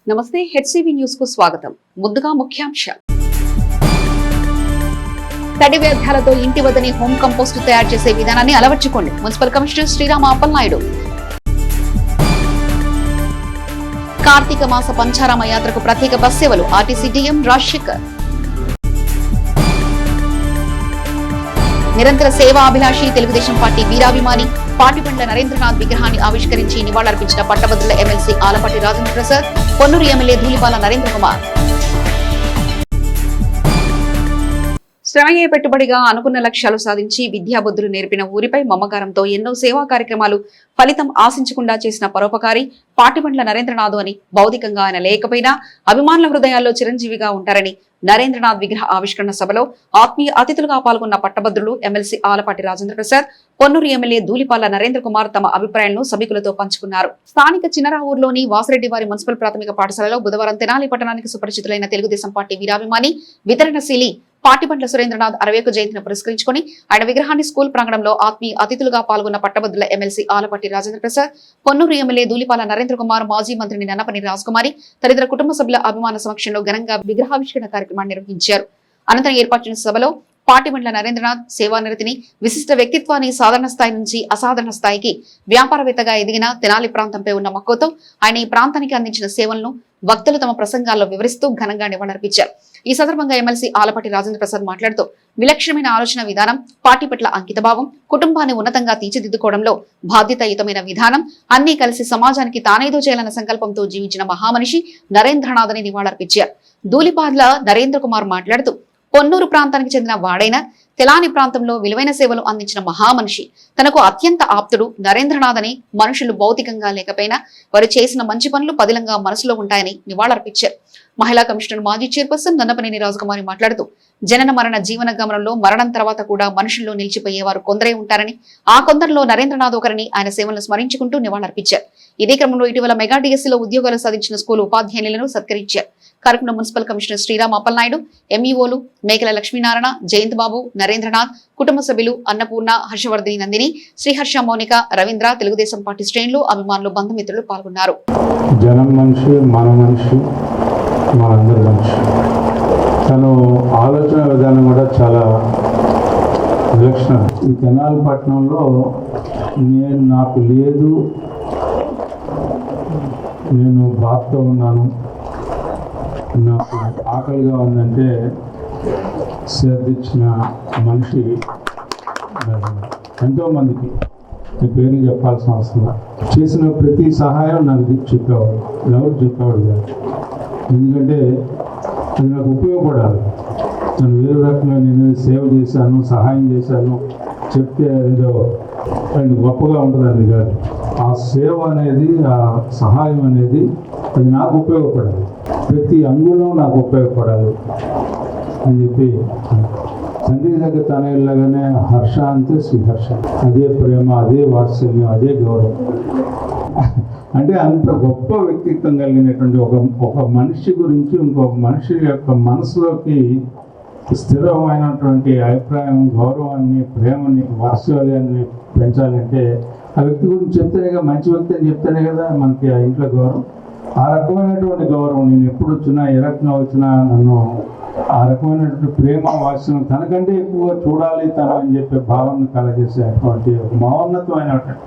నమస్తే, HCV news కు స్వాగతం. ముందుగా ముఖ్యాంశాలు. తడి వ్యర్థాలతో ఇంటి వద్దనే హోమ్ కంపోస్ట్ తయారు చేసే విధానాన్ని అలవర్చుకోండి. Municipal commissioner Srirama Appalanaidu. కార్తీక మాస పంచారామ యాత్రకు ప్రత్యేక బస్ సేవలు. RTC DM Rajasekhar. నిరంతర సేవా అభిలాషి తెలుగుదేశం పార్టీ వీరాభిమాని పాటిబండ్ల నరేంద్రనాథ్ విగ్రహాన్ని ఆవిష్కరించి నివాళులర్పించిన పట్టభద్రుల ఎమ్మెల్సీ ఆలపాటి రాజేంద్ర ప్రసాద్, పొన్నూరు ఎమ్మెల్యే ధూళిపాల నరేంద్ర కుమార్. శ్రమయే పెట్టుబడిగా అనుకున్న లక్ష్యాలు సాధించి విద్యాబుద్ధులు నేర్పిన ఊరిపై మమకారంతో ఎన్నో సేవా కార్యక్రమాలు ఫలితం ఆశించకుండా చేసిన పరోపకారి పాటిబండ్ల నరేంద్రనాథ్ అని భౌతికంగా ఆయన లేకపోయినా అభిమానుల హృదయాల్లో చిరంజీవిగా ఉంటారని నరేంద్రనాథ్ విగ్రహ ఆవిష్కరణ సభలో ఆత్మీయ అతిథులుగా పాల్గొన్న పట్టభద్రులు ఎమ్మెల్సీ ఆలపాటి రాజేంద్ర ప్రసాద్, పొన్నూరు ఎమ్మెల్యే ధూళిపాల నరేంద్ర కుమార్ తమ అభిప్రాయాలను సభికులతో పంచుకున్నారు. స్థానిక చిన్నరావూరులోని వాసిరెడ్డి వారి మున్సిపల్ ప్రాథమిక పాఠశాలలో బుధవారం తెనాలి పట్టణానికి సుపరిచితులైన తెలుగుదేశం పార్టీ వీరాభిమాని వితరణశీలి పాటిబండ్ల సురేంద్రనాథ్ 60వ జయంతిని పురస్కరించుకుని ఆయన విగ్రహాన్ని స్కూల్ ప్రాంగణంలో ఆత్మీయ అతిథులుగా పాల్గొన్న పట్టభద్రుల ఎమ్మెల్సీ ఆలపాటి రాజేంద్ర ప్రసాద్, పొన్నూరు ఎమ్మెల్యే ధూళిపాల నరేంద్ర కుమార్, మాజీ మంత్రిని నన్నపని రాజకుమారి తదితర కుటుంబ సభ్యుల అభిమాన సమక్షంలో ఘనంగా విగ్రహావిష్కరణ కార్యక్రమాన్ని నిర్వహించారు. అనంతరం ఏర్పాటు చేసిన సభలో పాటిబండ్ల నరేంద్రనాథ్ సేవానిరతిని, విశిష్ట వ్యక్తిత్వాన్ని సాధారణ స్థాయి నుంచి అసాధారణ స్థాయికి వ్యాపారవేత్తగా ఎదిగిన తెనాలి ప్రాంతంపై ఉన్న మక్కువతో ఆయన ఈ ప్రాంతానికి అందించిన సేవలను వక్తలు తమ ప్రసంగాల్లో వివరిస్తూ ఘనంగా నివాళులర్పించారు. ఈ సందర్భంగా ఎమ్మెల్సీ ఆలపాటి రాజేంద్ర ప్రసాద్ మాట్లాడుతూ విలక్షణమైన ఆలోచన విధానం, పార్టీ పట్ల అంకితభావం, కుటుంబాన్ని ఉన్నతంగా తీర్చిదిద్దుకోవడంలో బాధ్యతాయుతమైన విధానం అన్ని కలిసి సమాజానికి తానేదో చేయాలన్న సంకల్పంతో జీవించిన మహామనిషి నరేంద్రనాథ్ అని నివాళులర్పించారు. ధూళిపాల నరేంద్ర కుమార్ మాట్లాడుతూ పొన్నూరు ప్రాంతానికి చెందిన వాడైన తెలాని ప్రాంతంలో విలువైన సేవలు అందించిన మహామనిషి, తనకు అత్యంత ఆప్తుడు నరేంద్రనాథ్ అని మనుషులు భౌతికంగా లేకపోయినా వారు చేసిన మంచి పనులు పదిలంగా మనసులో ఉంటాయని నివాళులర్పించారు. మహిళా కమిషనర్ మాజీ చైర్పర్సన్ నన్నపనేని రాజకుమారి మాట్లాడుతూ జనన మరణ జీవన గమనంలో మరణం తర్వాత కూడా మనుషుల్లో నిలిచిపోయేవారు కొందరే ఉంటారని, ఆ కొందరిలో నరేంద్రనాథ్ ఒకరిని ఆయన సేవలను స్మరించుకుంటూ నివాళులర్పించారు. ఇదే క్రమంలో ఇటీవల మెగా డిఎస్సీలో ఉద్యోగాలు సాధించిన స్కూల్ ఉపాధ్యాయులను సత్కరించారు. కార్యక్రమంలో మున్సిపల్ కమిషనర్ శ్రీరామ అప్పలనాయుడు, ఎంఈఓలు మేకల లక్ష్మీనారాయణ, జయంత్ బాబు, నరేంద్రనాథ్ కుటుంబ సభ్యులు అన్నపూర్ణ, హర్షవర్ధిని నందిని, శ్రీహర్ష, మౌనిక, రవీంద్ర, తెలుగుదేశం పార్టీ శ్రేణులు, అభిమానులు, బంధుమిత్రులు పాల్గొన్నారు. జనం మనిషి, మన మనిషి, మనందరి మనిషి. తను ఆలోచన విధానం కూడా చాలా విలక్షణం. ఈ తెనాలి పట్టణంలో నాకు లేదు, నేను బాధతో ఉన్నాను, నాకు ఆకలిగా ఉందంటే శ్రద్ధించిన మనిషి ఎంతోమందికి ఈ పేర్లు చెప్పాల్సిన అవసరం. చేసిన ప్రతి సహాయం నాకు చెప్పేవాడు, ఎవరు చెప్పేవాడు కాదు. ఎందుకంటే అది నాకు ఉపయోగపడాలి. నేను వేరే రకంగా నేను సేవ చేశాను, సహాయం చేశాను చెప్తే ఏదో అది గొప్పగా ఉంటుంది, అది కాదు. ఆ సేవ అనేది, ఆ సహాయం అనేది అది నాకు ఉపయోగపడాలి, ప్రతి అంగుళం నాకు ఉపయోగపడాలి అని చెప్పి తండ్రి దగ్గర తన ఇళ్ళగానే హర్ష అంటే శ్రీహర్ష, అదే ప్రేమ, అదే వాత్సల్యం, అదే గౌరవం. అంటే అంత గొప్ప వ్యక్తిత్వం కలిగినటువంటి ఒక మనిషి గురించి ఇంకొక మనిషి యొక్క మనసులోకి స్థిరమైనటువంటి అభిప్రాయం, గౌరవాన్ని, ప్రేమని, వాత్సల్యాన్ని పెంచాలంటే ఆ వ్యక్తి గురించి చెప్తేనే కదా, మంచి వ్యక్తి అని చెప్తేనే కదా మనకి ఆ ఇంట్లో గౌరవం. ఆ రకమైనటువంటి గౌరవం నేను ఎప్పుడు వచ్చినా, ఏ రకంగా వచ్చినా నన్ను ఆ రకమైనటువంటి ప్రేమ, వాత్సల్యం, తనకంటే ఎక్కువగా చూడాలి తను అని చెప్పే భావన కలగజేసేటువంటి ఒక మహోన్నతమైనటువంటి,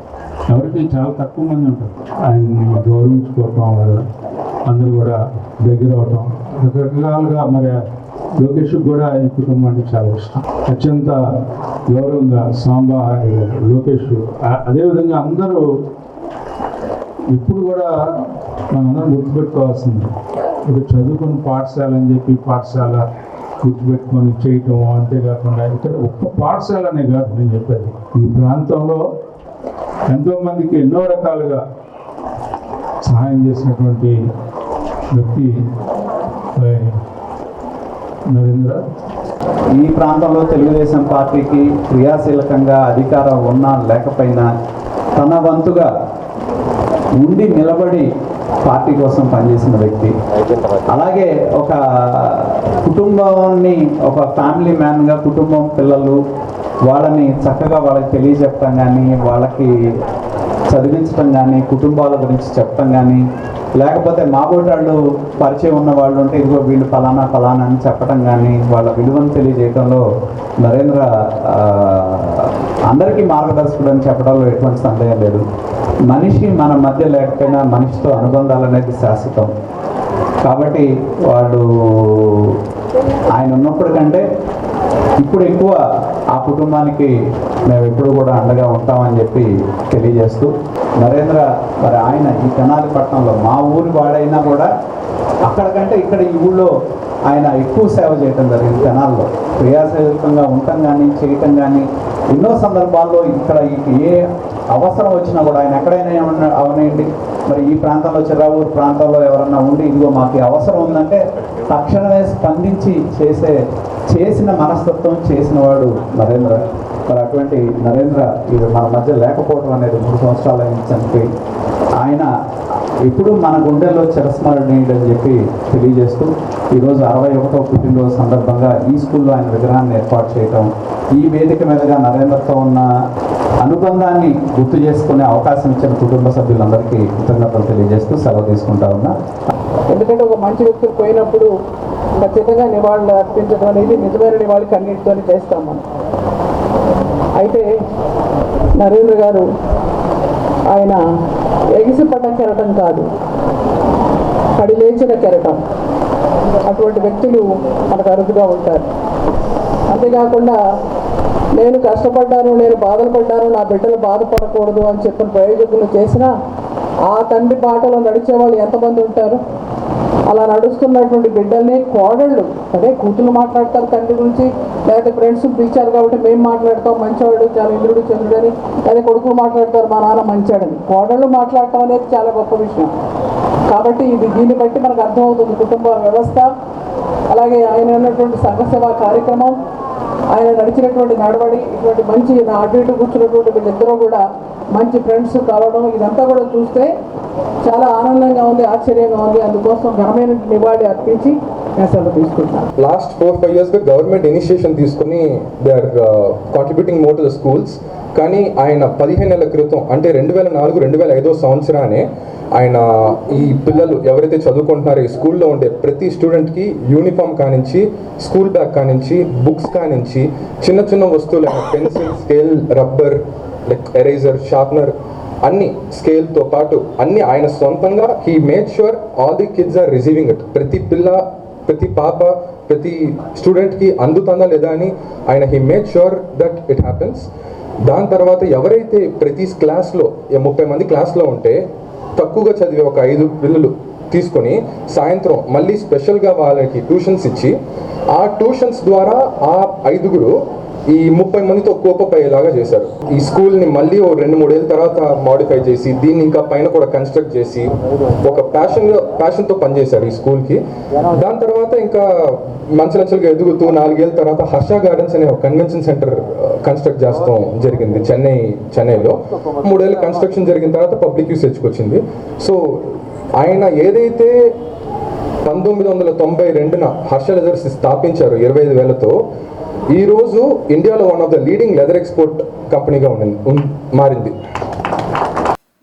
ఎవరికి చాలా తక్కువ మంది ఉంటారు ఆయన్ని గౌరవించుకోవటం వల్ల అందరూ కూడా దగ్గర అవటం రకరకాలుగా. మరి లోకేష్కి కూడా ఈ కుటుంబం అంటే చాలా ఇష్టం, అత్యంత గౌరవంగా సాంబా లోకేష్. అదేవిధంగా అందరూ ఇప్పుడు కూడా మనందరం గుర్తుపెట్టుకోవాల్సింది, ఇప్పుడు చదువుకున్న పాఠశాల అని చెప్పి పాఠశాల గుర్తుపెట్టుకొని చేయటం, అంతేకాకుండా ఇక్కడ ఒక్క పాఠశాల అనే కాదు నేను చెప్పేది. ఈ ప్రాంతంలో ఎంతోమందికి ఎన్నో రకాలుగా సహాయం చేసినటువంటి వ్యక్తి నరేంద్ర. ఈ ప్రాంతంలో తెలుగుదేశం పార్టీకి క్రియాశీలకంగా అధికారం ఉన్నా లేకపోయినా తన వంతుగా ఉండి నిలబడి పార్టీ కోసం పనిచేసిన వ్యక్తి. అలాగే ఒక కుటుంబాన్ని, ఒక ఫ్యామిలీ మ్యాన్గా కుటుంబం, పిల్లలు, వాళ్ళని చక్కగా వాళ్ళకి తెలియజెప్పడం కానీ, వాళ్ళకి చదివించడం కానీ, కుటుంబాల గురించి చెప్పడం కానీ, లేకపోతే మాబోటి వాళ్ళు పరిచయం ఉన్న వాళ్ళు ఉంటే ఇదిగో వీళ్ళు ఫలానా ఫలానా అని చెప్పడం కానీ వాళ్ళ విలువను తెలియజేయడంలో నరేంద్ర అందరికీ మార్గదర్శకుడు అని చెప్పడంలో ఎటువంటి సందేహం లేదు. మనిషి మన మధ్య లేకపోయినా మనిషితో అనుబంధాలు అనేది శాశ్వతం. కాబట్టి వాళ్ళు ఆయన ఉన్నప్పుడు కంటే ఇప్పుడు ఎక్కువ ఆ కుటుంబానికి మేము ఎప్పుడు కూడా అండగా ఉంటామని చెప్పి తెలియజేస్తూ, నరేంద్ర మరి ఆయన ఈ తెనాలి పట్టణంలో మా ఊరి వాడైనా కూడా అక్కడికంటే ఇక్కడ ఈ ఊళ్ళో ఆయన ఎక్కువ సేవ చేయటం జరిగింది. తెనాల్లో క్రియాశీలకంగా ఉండటం కానీ చేయటం కానీ ఎన్నో సందర్భాల్లో ఇక్కడ ఏ అవసరం వచ్చినా కూడా ఆయన ఎక్కడైనా అవనండి, మరి ఈ ప్రాంతంలో చిరావూరు ప్రాంతంలో ఎవరన్నా ఉండి ఇదిగో మాకు అవసరం ఉందంటే తక్షణమే స్పందించి చేసిన మనస్తత్వం చేసిన వాడు నరేంద్ర. మరి అటువంటి నరేంద్ర ఇది మన మధ్య లేకపోవడం అనేది 3 సంవత్సరాల నుంచి చనిపోయి ఆయన ఇప్పుడు మన గుండెల్లో చిరస్మరణీయుడు అని చెప్పి తెలియజేస్తూ ఈరోజు 61వ పుట్టినరోజు సందర్భంగా ఈ స్కూల్లో ఆయన విగ్రహాన్ని ఏర్పాటు చేయటం, ఈ వేదిక మీదుగా నరేంద్రతో ఉన్న అనుబంధాన్ని గుర్తు చేసుకునే అవకాశం ఇచ్చిన కుటుంబ సభ్యులందరికీ కృతజ్ఞతలు తెలియజేస్తూ సెలవు తీసుకుంటా ఉన్నా. ఎందుకంటే ఒక మంచి వ్యక్తులు పోయినప్పుడు ఖచ్చితంగా నివాళులు అర్పించడం అనేది నిజమైన నివాళి కన్నీటితోనే చేస్తాం మనం. అయితే నరేంద్ర గారు ఆయన ఎగిసిపడ్డ కెరటం కాదు, పడిలేచిన కెరటం. అటువంటి వ్యక్తులు మనకు అరుదుగా ఉంటారు. అంతేకాకుండా నేను కష్టపడ్డాను, నేను బాధలు పడ్డాను, నా బిడ్డలు బాధపడకూడదు అని చెప్పిన ప్రయోజకులు చేసినా ఆ తండ్రి బాటలో నడిచే వాళ్ళు ఎంతమంది ఉంటారు? అలా నడుస్తున్నటువంటి బిడ్డల్ని కోడళ్ళు, అదే కూతురు మాట్లాడతారు తండ్రి గురించి, లేకపోతే ఫ్రెండ్స్ పిలిచారు కాబట్టి మేము మాట్లాడతాం మంచివాడు చాలా ఇంద్రుడు చంద్రుడని, లేదా కొడుకులు మాట్లాడతారు మా నాన్న మంచాడని. కోడళ్ళు మాట్లాడటం అనేది చాలా గొప్ప విషయం. కాబట్టి దీన్ని బట్టి మనకు అర్థమవుతుంది కుటుంబ వ్యవస్థ, అలాగే ఆయన ఉన్నటువంటి సంఘసేవా కార్యక్రమం, ఆయన నడిచినటువంటి నడవడి, ఇటువంటి మంచి అటు ఇటు కూర్చున్నటువంటి వీళ్ళిద్దరూ కూడా మంచి ఫ్రెండ్స్ కావడం, ఇదంతా కూడా చూస్తే చాలా ఆనందంగా ఉంది, ఆశ్చర్యంగా ఉంది. అందుకోసం ఘనమైన నివాళి అర్పించి నేను సెలవు తీసుకుంటాను. లాస్ట్ 4-5 yearsగా గవర్నమెంట్ ఇనిషియేషన్ తీసుకుని they are contributing more to the schools. కానీ ఆయన 15 నెలల క్రితం అంటే 2004-2005 సంవత్సరానే ఆయన ఈ పిల్లలు ఎవరైతే చదువుకుంటున్నారో ఈ స్కూల్లో ఉండే ప్రతి స్టూడెంట్కి యూనిఫామ్ కానించి, స్కూల్ బ్యాగ్ కానించి, బుక్స్ కానించి, చిన్న చిన్న వస్తువులు pencil, scale, rubber, like eraser, sharpener, అన్ని స్కేల్తో పాటు అన్ని ఆయన సొంతంగా he made sure all the kids are receiving it. ప్రతి పిల్ల, ప్రతి పాప, ప్రతి స్టూడెంట్కి అందుతుందా లేదా అని ఆయన he made sure that it happens. దాని తర్వాత ఎవరైతే ప్రతి క్లాస్లో 30 మంది క్లాస్లో ఉంటే తక్కువగా చదివే ఒక 5 పిల్లలు తీసుకొని సాయంత్రం మళ్ళీ స్పెషల్గా వాళ్ళకి ట్యూషన్స్ ఇచ్చి ఆ ట్యూషన్స్ ద్వారా ఆ 5గురు ఈ 30 మందితో కోపపోయేలాగా చేశారు. ఈ స్కూల్ని మళ్ళీ ఓ 2-3 ఏళ్ళ తర్వాత మాడిఫై చేసి దీన్ని ఇంకా పైన కూడా కన్స్ట్రక్ట్ చేసి ఒక ప్యాషన్తో పనిచేశారు ఈ స్కూల్కి. దాని తర్వాత ఇంకా మంచలంచలుగా ఎదుగుతూ 4 ఏళ్ళ తర్వాత హర్ష గార్డెన్స్ అనే ఒక కన్వెన్షన్ సెంటర్ కన్స్ట్రక్ట్ చేస్తాం జరిగింది చెన్నైలో. 3 ఏళ్ళ కన్స్ట్రక్షన్ జరిగిన తర్వాత పబ్లిక్ యూసేజ్కి వచ్చింది. సో ఆయన ఏదైతే 1992న హర్ష లెదర్స్ స్థాపించారు 25,000తో, ఈరోజు ఇండియాలో one of the leading leather export కంపెనీగా మారింది.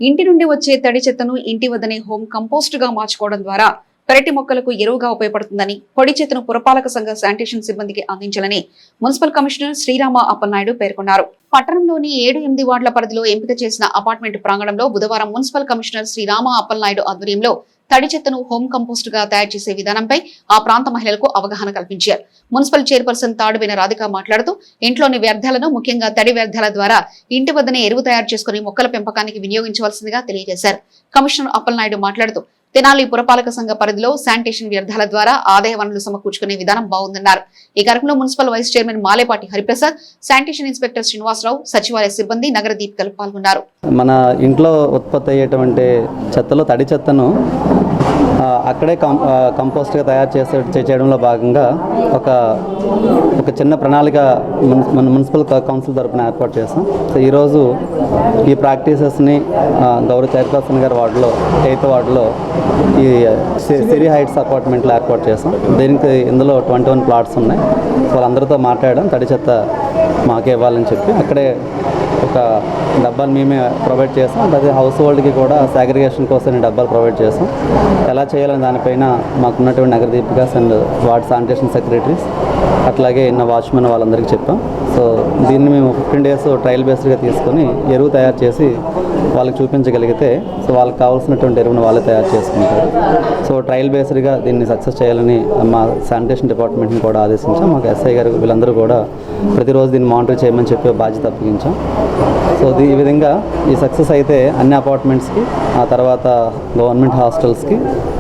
ఇంటి నుండి వచ్చే తడి చెత్తను ఇంటి వద్దనే హోమ్ కంపోస్ట్ గా మార్చుకోవడం ద్వారా పెరటి మొక్కలకు ఎరువుగా ఉపయోగపడుతుందని, పొడి చెత్తను పురపాలక సంఘ శానిటేషన్ సిబ్బందికి అందించాలని మున్సిపల్ కమిషనర్ శ్రీరామ అప్పలనాయుడు పేర్కొన్నారు. పట్టణంలోని 7-8 వార్డుల పరిధిలో ఎంపిక చేసిన అపార్ట్మెంట్ ప్రాంగణంలో బుధవారం మున్సిపల్ కమిషనర్ శ్రీరామ అప్పలనాయుడు ఆధ్వర్యంలో తడి చెత్తను హోమ్ కంపోస్ట్ గా తయారు చేసే విధానంపై ఆ ప్రాంత మహిళలకు అవగాహన కల్పించారు. మున్సిపల్ చైర్పర్సన్ తాడుబేన రాధిక మాట్లాడుతూ ఇంట్లోని వ్యర్థాలను, ముఖ్యంగా తడి వ్యర్థాల ద్వారా ఇంటి వద్దనే ఎరువు తయారు చేసుకుని మొక్కల పెంపకానికి వినియోగించవలసిందిగా తెలియజేశారు. కమిషనర్ అప్పలనాయుడు మాట్లాడుతూ తెనాలి పురపాలక సంఘ పరిధిలో శానిటేషన్ వ్యర్థాల ద్వారా ఆదాయ వనరులు సమకూర్చుకునే విధానం బాగుందన్నారు. ఈ కార్యక్రమంలో municipal vice chairman Malepati Hariprasad, sanitation inspector Srinivasarao, సచివాలయ సిబ్బంది, నగర దీపికలు పాల్గొన్నారు. మన ఇంట్లో ఉత్పత్తి అయ్యేటువంటి చెత్తలో తడి చెత్తను అక్కడే కంపోస్ట్గా తయారు చేయడంలో భాగంగా ఒక చిన్న ప్రణాళిక మన మున్సిపల్ కౌన్సిల్ తరఫున ఏర్పాటు చేస్తాం. సో ఈరోజు ఈ ప్రాక్టీసెస్ని గౌరవ చైర్పర్సన్ గారి వార్డులో 8th వార్డులో ఈ సిరి హైట్స్ అపార్ట్మెంట్లో ఏర్పాటు చేస్తాం. దీనికి ఇందులో 21 ప్లాట్స్ ఉన్నాయి. సో వాళ్ళందరితో మాట్లాడడం తడి చెత్త మాకే ఇవ్వాలని చెప్పి అక్కడే ఒక డబ్బాలు మేమే ప్రొవైడ్ చేస్తాం. అదే హౌస్ హోల్డ్కి కూడా సాగ్రిగేషన్ కోసం డబ్బాలు ప్రొవైడ్ చేస్తాం. ఎలా చేయాలని దానిపైన మాకున్నటువంటి నగర Deepika's and ward sanitation secretaries అట్లాగే ఉన్న వాచ్మెన్ వాళ్ళందరికీ చెప్పాం. సో దీన్ని మేము 15 days ట్రయల్ బేస్డ్గా తీసుకొని ఎరువు తయారు చేసి వాళ్ళకి చూపించగలిగితే సో వాళ్ళకి కావాల్సినటువంటి ఎరువును వాళ్ళే తయారు చేసుకుంటారు. సో ట్రయల్ బేస్డ్గా దీన్ని సక్సెస్ చేయాలని మా శానిటేషన్ డిపార్ట్మెంట్ని కూడా ఆదేశించాం. మాకు ఎస్ఐ గారు వీళ్ళందరూ కూడా ప్రతిరోజు దీన్ని మానిటర్ చేయమని చెప్పి బాధ్యత అప్పగించాం. సో ఈ విధంగా ఈ సక్సెస్ అయితే అన్ని అపార్ట్మెంట్స్కి, ఆ తర్వాత గవర్నమెంట్ హాస్టల్స్కి,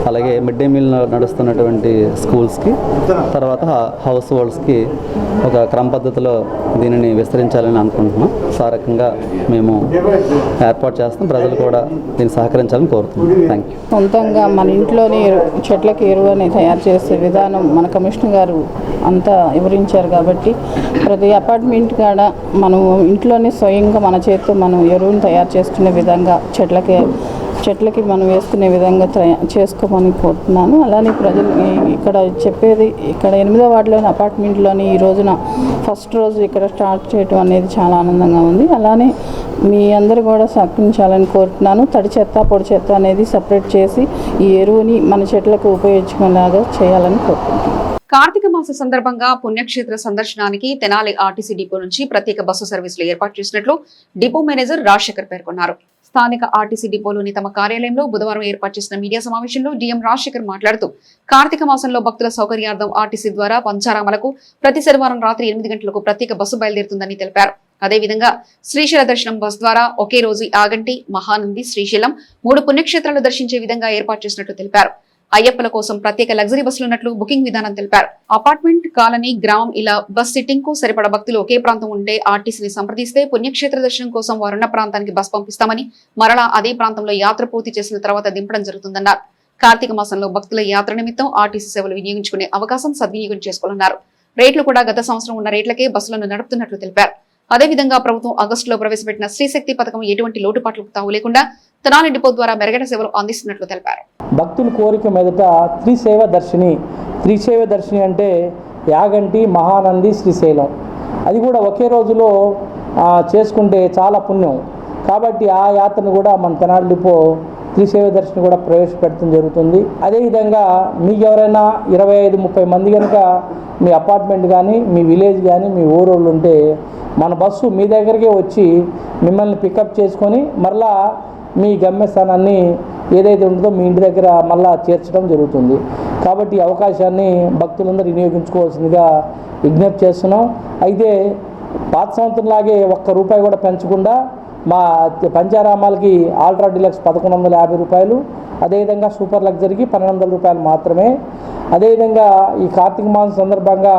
అలాగే మిడ్ డే మీల్ నడుస్తున్నటువంటి స్కూల్స్కి, తర్వాత హౌస్ హోల్డ్స్కి ఒక క్రమ పద్ధతిలో దీనిని విస్తరించాలని అనుకుంటున్నాం. సో ఆ రకంగా మేము ఏర్పాటు చేస్తాం. ప్రజలు కూడా దీన్ని సహకరించాలని కోరుతున్నాం. Thank you. సొంతంగా మన ఇంట్లోనే చెట్లకి ఎరువు అని తయారు చేసే విధానం మన కమిషనర్ గారు అంతా వివరించారు కాబట్టి ప్రతి అపార్ట్మెంట్ కాడ మనం ఇంట్లోనే స్వయంగా మన చేతితో మనం ఎరువును తయారు చేసుకునే విధంగా చెట్లకి మనం వేసుకునే విధంగా చేసుకోమని కోరుతున్నాను. అలానే ప్రజలు ఇక్కడ చెప్పేది, ఇక్కడ 8వ వార్డులోని అపార్ట్మెంట్లోని ఈ రోజున ఫస్ట్ రోజు ఇక్కడ స్టార్ట్ చేయడం అనేది చాలా ఆనందంగా ఉంది. అలానే మీ అందరూ కూడా సహకరించాలని కోరుతున్నాను. తడి చెత్త పొడి చెత్త అనేది సపరేట్ చేసి ఈ ఎరువుని మన చెట్లకు ఉపయోగించుకునేలాగా చేయాలని కోరుకుంటున్నాను. కార్తీక మాస సందర్భంగా పుణ్యక్షేత్ర సందర్శనానికి తెనాలి ఆర్టీసీ డిపో నుంచి ప్రత్యేక బస్సు సర్వీసులు ఏర్పాటు చేసినట్లు డిపో మేనేజర్ రాజశేఖర్ పేర్కొన్నారు. స్థానిక ఆర్టీసీ డిపోలోని తమ కార్యాలయంలో బుధవారం ఏర్పాటు చేసిన మీడియా సమావేశంలో డిఎం రాజశేఖర్ మాట్లాడుతూ కార్తీక మాసంలో భక్తుల సౌకర్యార్థం ఆర్టీసీ ద్వారా పంచారామలకు ప్రతి శనివారం రాత్రి 8 గంటలకు ప్రత్యేక బస్సు బయలుదేరుతుందని తెలిపారు. అదేవిధంగా శ్రీశైల దర్శనం బస్ ద్వారా ఒకే రోజు యాగంటి, మహానంది, శ్రీశైలం 3 పుణ్యక్షేత్రాలు దర్శించే విధంగా ఏర్పాటు చేసినట్లు తెలిపారు. అయ్యప్పల కోసం ప్రత్యేక లగ్జరీ బస్సులు ఉన్నట్లు బుకింగ్ విధానం తెలిపారు. అపార్ట్మెంట్, కాలనీ, గ్రామం ఇలా బస్ సిట్టింగ్ కు సరిపడ భక్తులు ఒకే ప్రాంతం ఉంటే ఆర్టీసీని సంప్రదిస్తే పుణ్యక్షేత్ర దర్శనం కోసం వారున్న ప్రాంతానికి బస్ పంపిస్తామని, మరలా అదే ప్రాంతంలో యాత్ర పూర్తి చేసిన తర్వాత దింపడం జరుగుతుందన్నారు. కార్తీక మాసంలో భక్తుల యాత్ర నిమిత్తం ఆర్టీసీ సేవలు వినియోగించుకునే అవకాశం సద్వినియోగం చేసుకోవాలన్నారు. రేట్లు కూడా గత సంవత్సరం ఉన్న రేట్లకే బస్సులను నడుపుతున్నట్లు తెలిపారు. అదేవిధంగా ప్రభుత్వం ఆగస్టులో ప్రవేశపెట్టిన శ్రీశక్తి పథకం ఎటువంటి లోటుపాట్లకు తావు లేకుండా తెనాలి డిపో ద్వారా మెరుగైన సేవలు అందిస్తున్నట్లు తెలిపారు. భక్తుల కోరిక మీదట త్రిశైవ దర్శిని అంటే యాగంటి, మహానంది, శ్రీశైలం అది కూడా ఒకే రోజులో చేసుకుంటే చాలా పుణ్యం. కాబట్టి ఆ యాత్రను కూడా మన తెనాలి డిపో త్రిశైవ దర్శిని కూడా ప్రవేశపెట్టడం జరుగుతుంది. అదేవిధంగా మీకు ఎవరైనా 25-30 మంది కనుక మీ అపార్ట్మెంట్ కానీ, మీ విలేజ్ కానీ, మీ ఊరోళ్ళు ఉంటే మన బస్సు మీ దగ్గరికే వచ్చి మిమ్మల్ని పికప్ చేసుకొని మరలా మీ గమ్యస్థానాన్ని ఏదైతే ఉంటుందో మీ ఇంటి దగ్గర మళ్ళా చేర్చడం జరుగుతుంది. కాబట్టి ఈ అవకాశాన్ని భక్తులందరూ వినియోగించుకోవాల్సిందిగా విజ్ఞప్తి చేస్తున్నాం. అయితే పాత సంవత్సరంలాగే ₹1 కూడా పెంచకుండా మా పంచారామాలకి ఆల్ట్రా డిలక్స్ ₹1150, అదేవిధంగా సూపర్ లగ్జరీకి ₹1200 మాత్రమే. అదేవిధంగా ఈ కార్తీక మాసం సందర్భంగా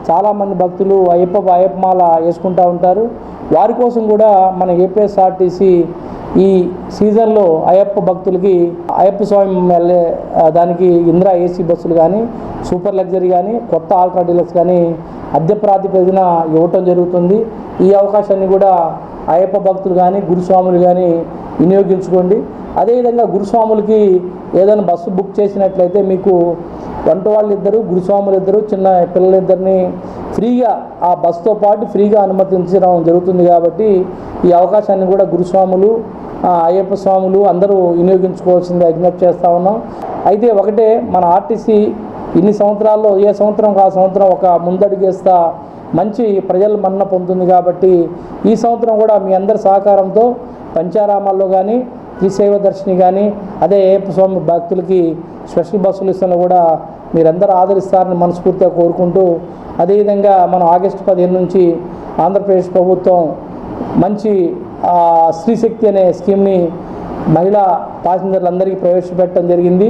చాలామంది భక్తులు అయ్యప్ప మాల వేసుకుంటూ ఉంటారు. వారి కోసం కూడా మన ఏపీఎస్ఆర్టీసీ ఈ సీజన్లో అయ్యప్ప భక్తులకి అయ్యప్ప స్వామి వెళ్ళే దానికి ఇందిరా ఏసీ బస్సులు కానీ, సూపర్ లగ్జరీ కానీ, కొత్త ఆల్ట్రా డీలక్స్ కానీ అద్దె ప్రాతిపదికన ఇవ్వటం జరుగుతుంది. ఈ అవకాశాన్ని కూడా అయ్యప్ప భక్తులు కానీ, గురుస్వాములు కానీ వినియోగించుకోండి. అదేవిధంగా గురుస్వాములకి ఏదైనా బస్సు బుక్ చేసినట్లయితే మీకు వంట వాళ్ళిద్దరు, గురుస్వాములు ఇద్దరు, చిన్న పిల్లలిద్దరిని ఫ్రీగా ఆ బస్సుతో పాటు ఫ్రీగా అనుమతించడం జరుగుతుంది. కాబట్టి ఈ అవకాశాన్ని కూడా గురుస్వాములు, అయ్యప్ప స్వాములు అందరూ వినియోగించుకోవాల్సిందిగా విజ్ఞప్తి చేస్తూ ఉన్నాం. అయితే ఒకటే, మన ఆర్టీసీ ఇన్ని సంవత్సరాల్లో ఏ సంవత్సరం ఆ సంవత్సరం ఒక ముందడుగేస్తా మంచి ప్రజల మన్నన పొందుతుంది. కాబట్టి ఈ సంవత్సరం కూడా మీ అందరి సహకారంతో పంచారామాల్లో కానీ, శ్రీశైవ దర్శిని కానీ, అదే అయ్యప్ప స్వామి భక్తులకి స్పెషల్ బస్సులు ఇస్తున్నా కూడా మీరందరూ ఆదరిస్తారని మనస్ఫూర్తిగా కోరుకుంటూ, అదేవిధంగా మనం ఆగస్టు 15 నుంచి ఆంధ్రప్రదేశ్ ప్రభుత్వం మంచి శ్రీశక్తి అనే స్కీమ్ని మహిళా ప్యాసింజర్లందరికీ ప్రవేశపెట్టడం జరిగింది.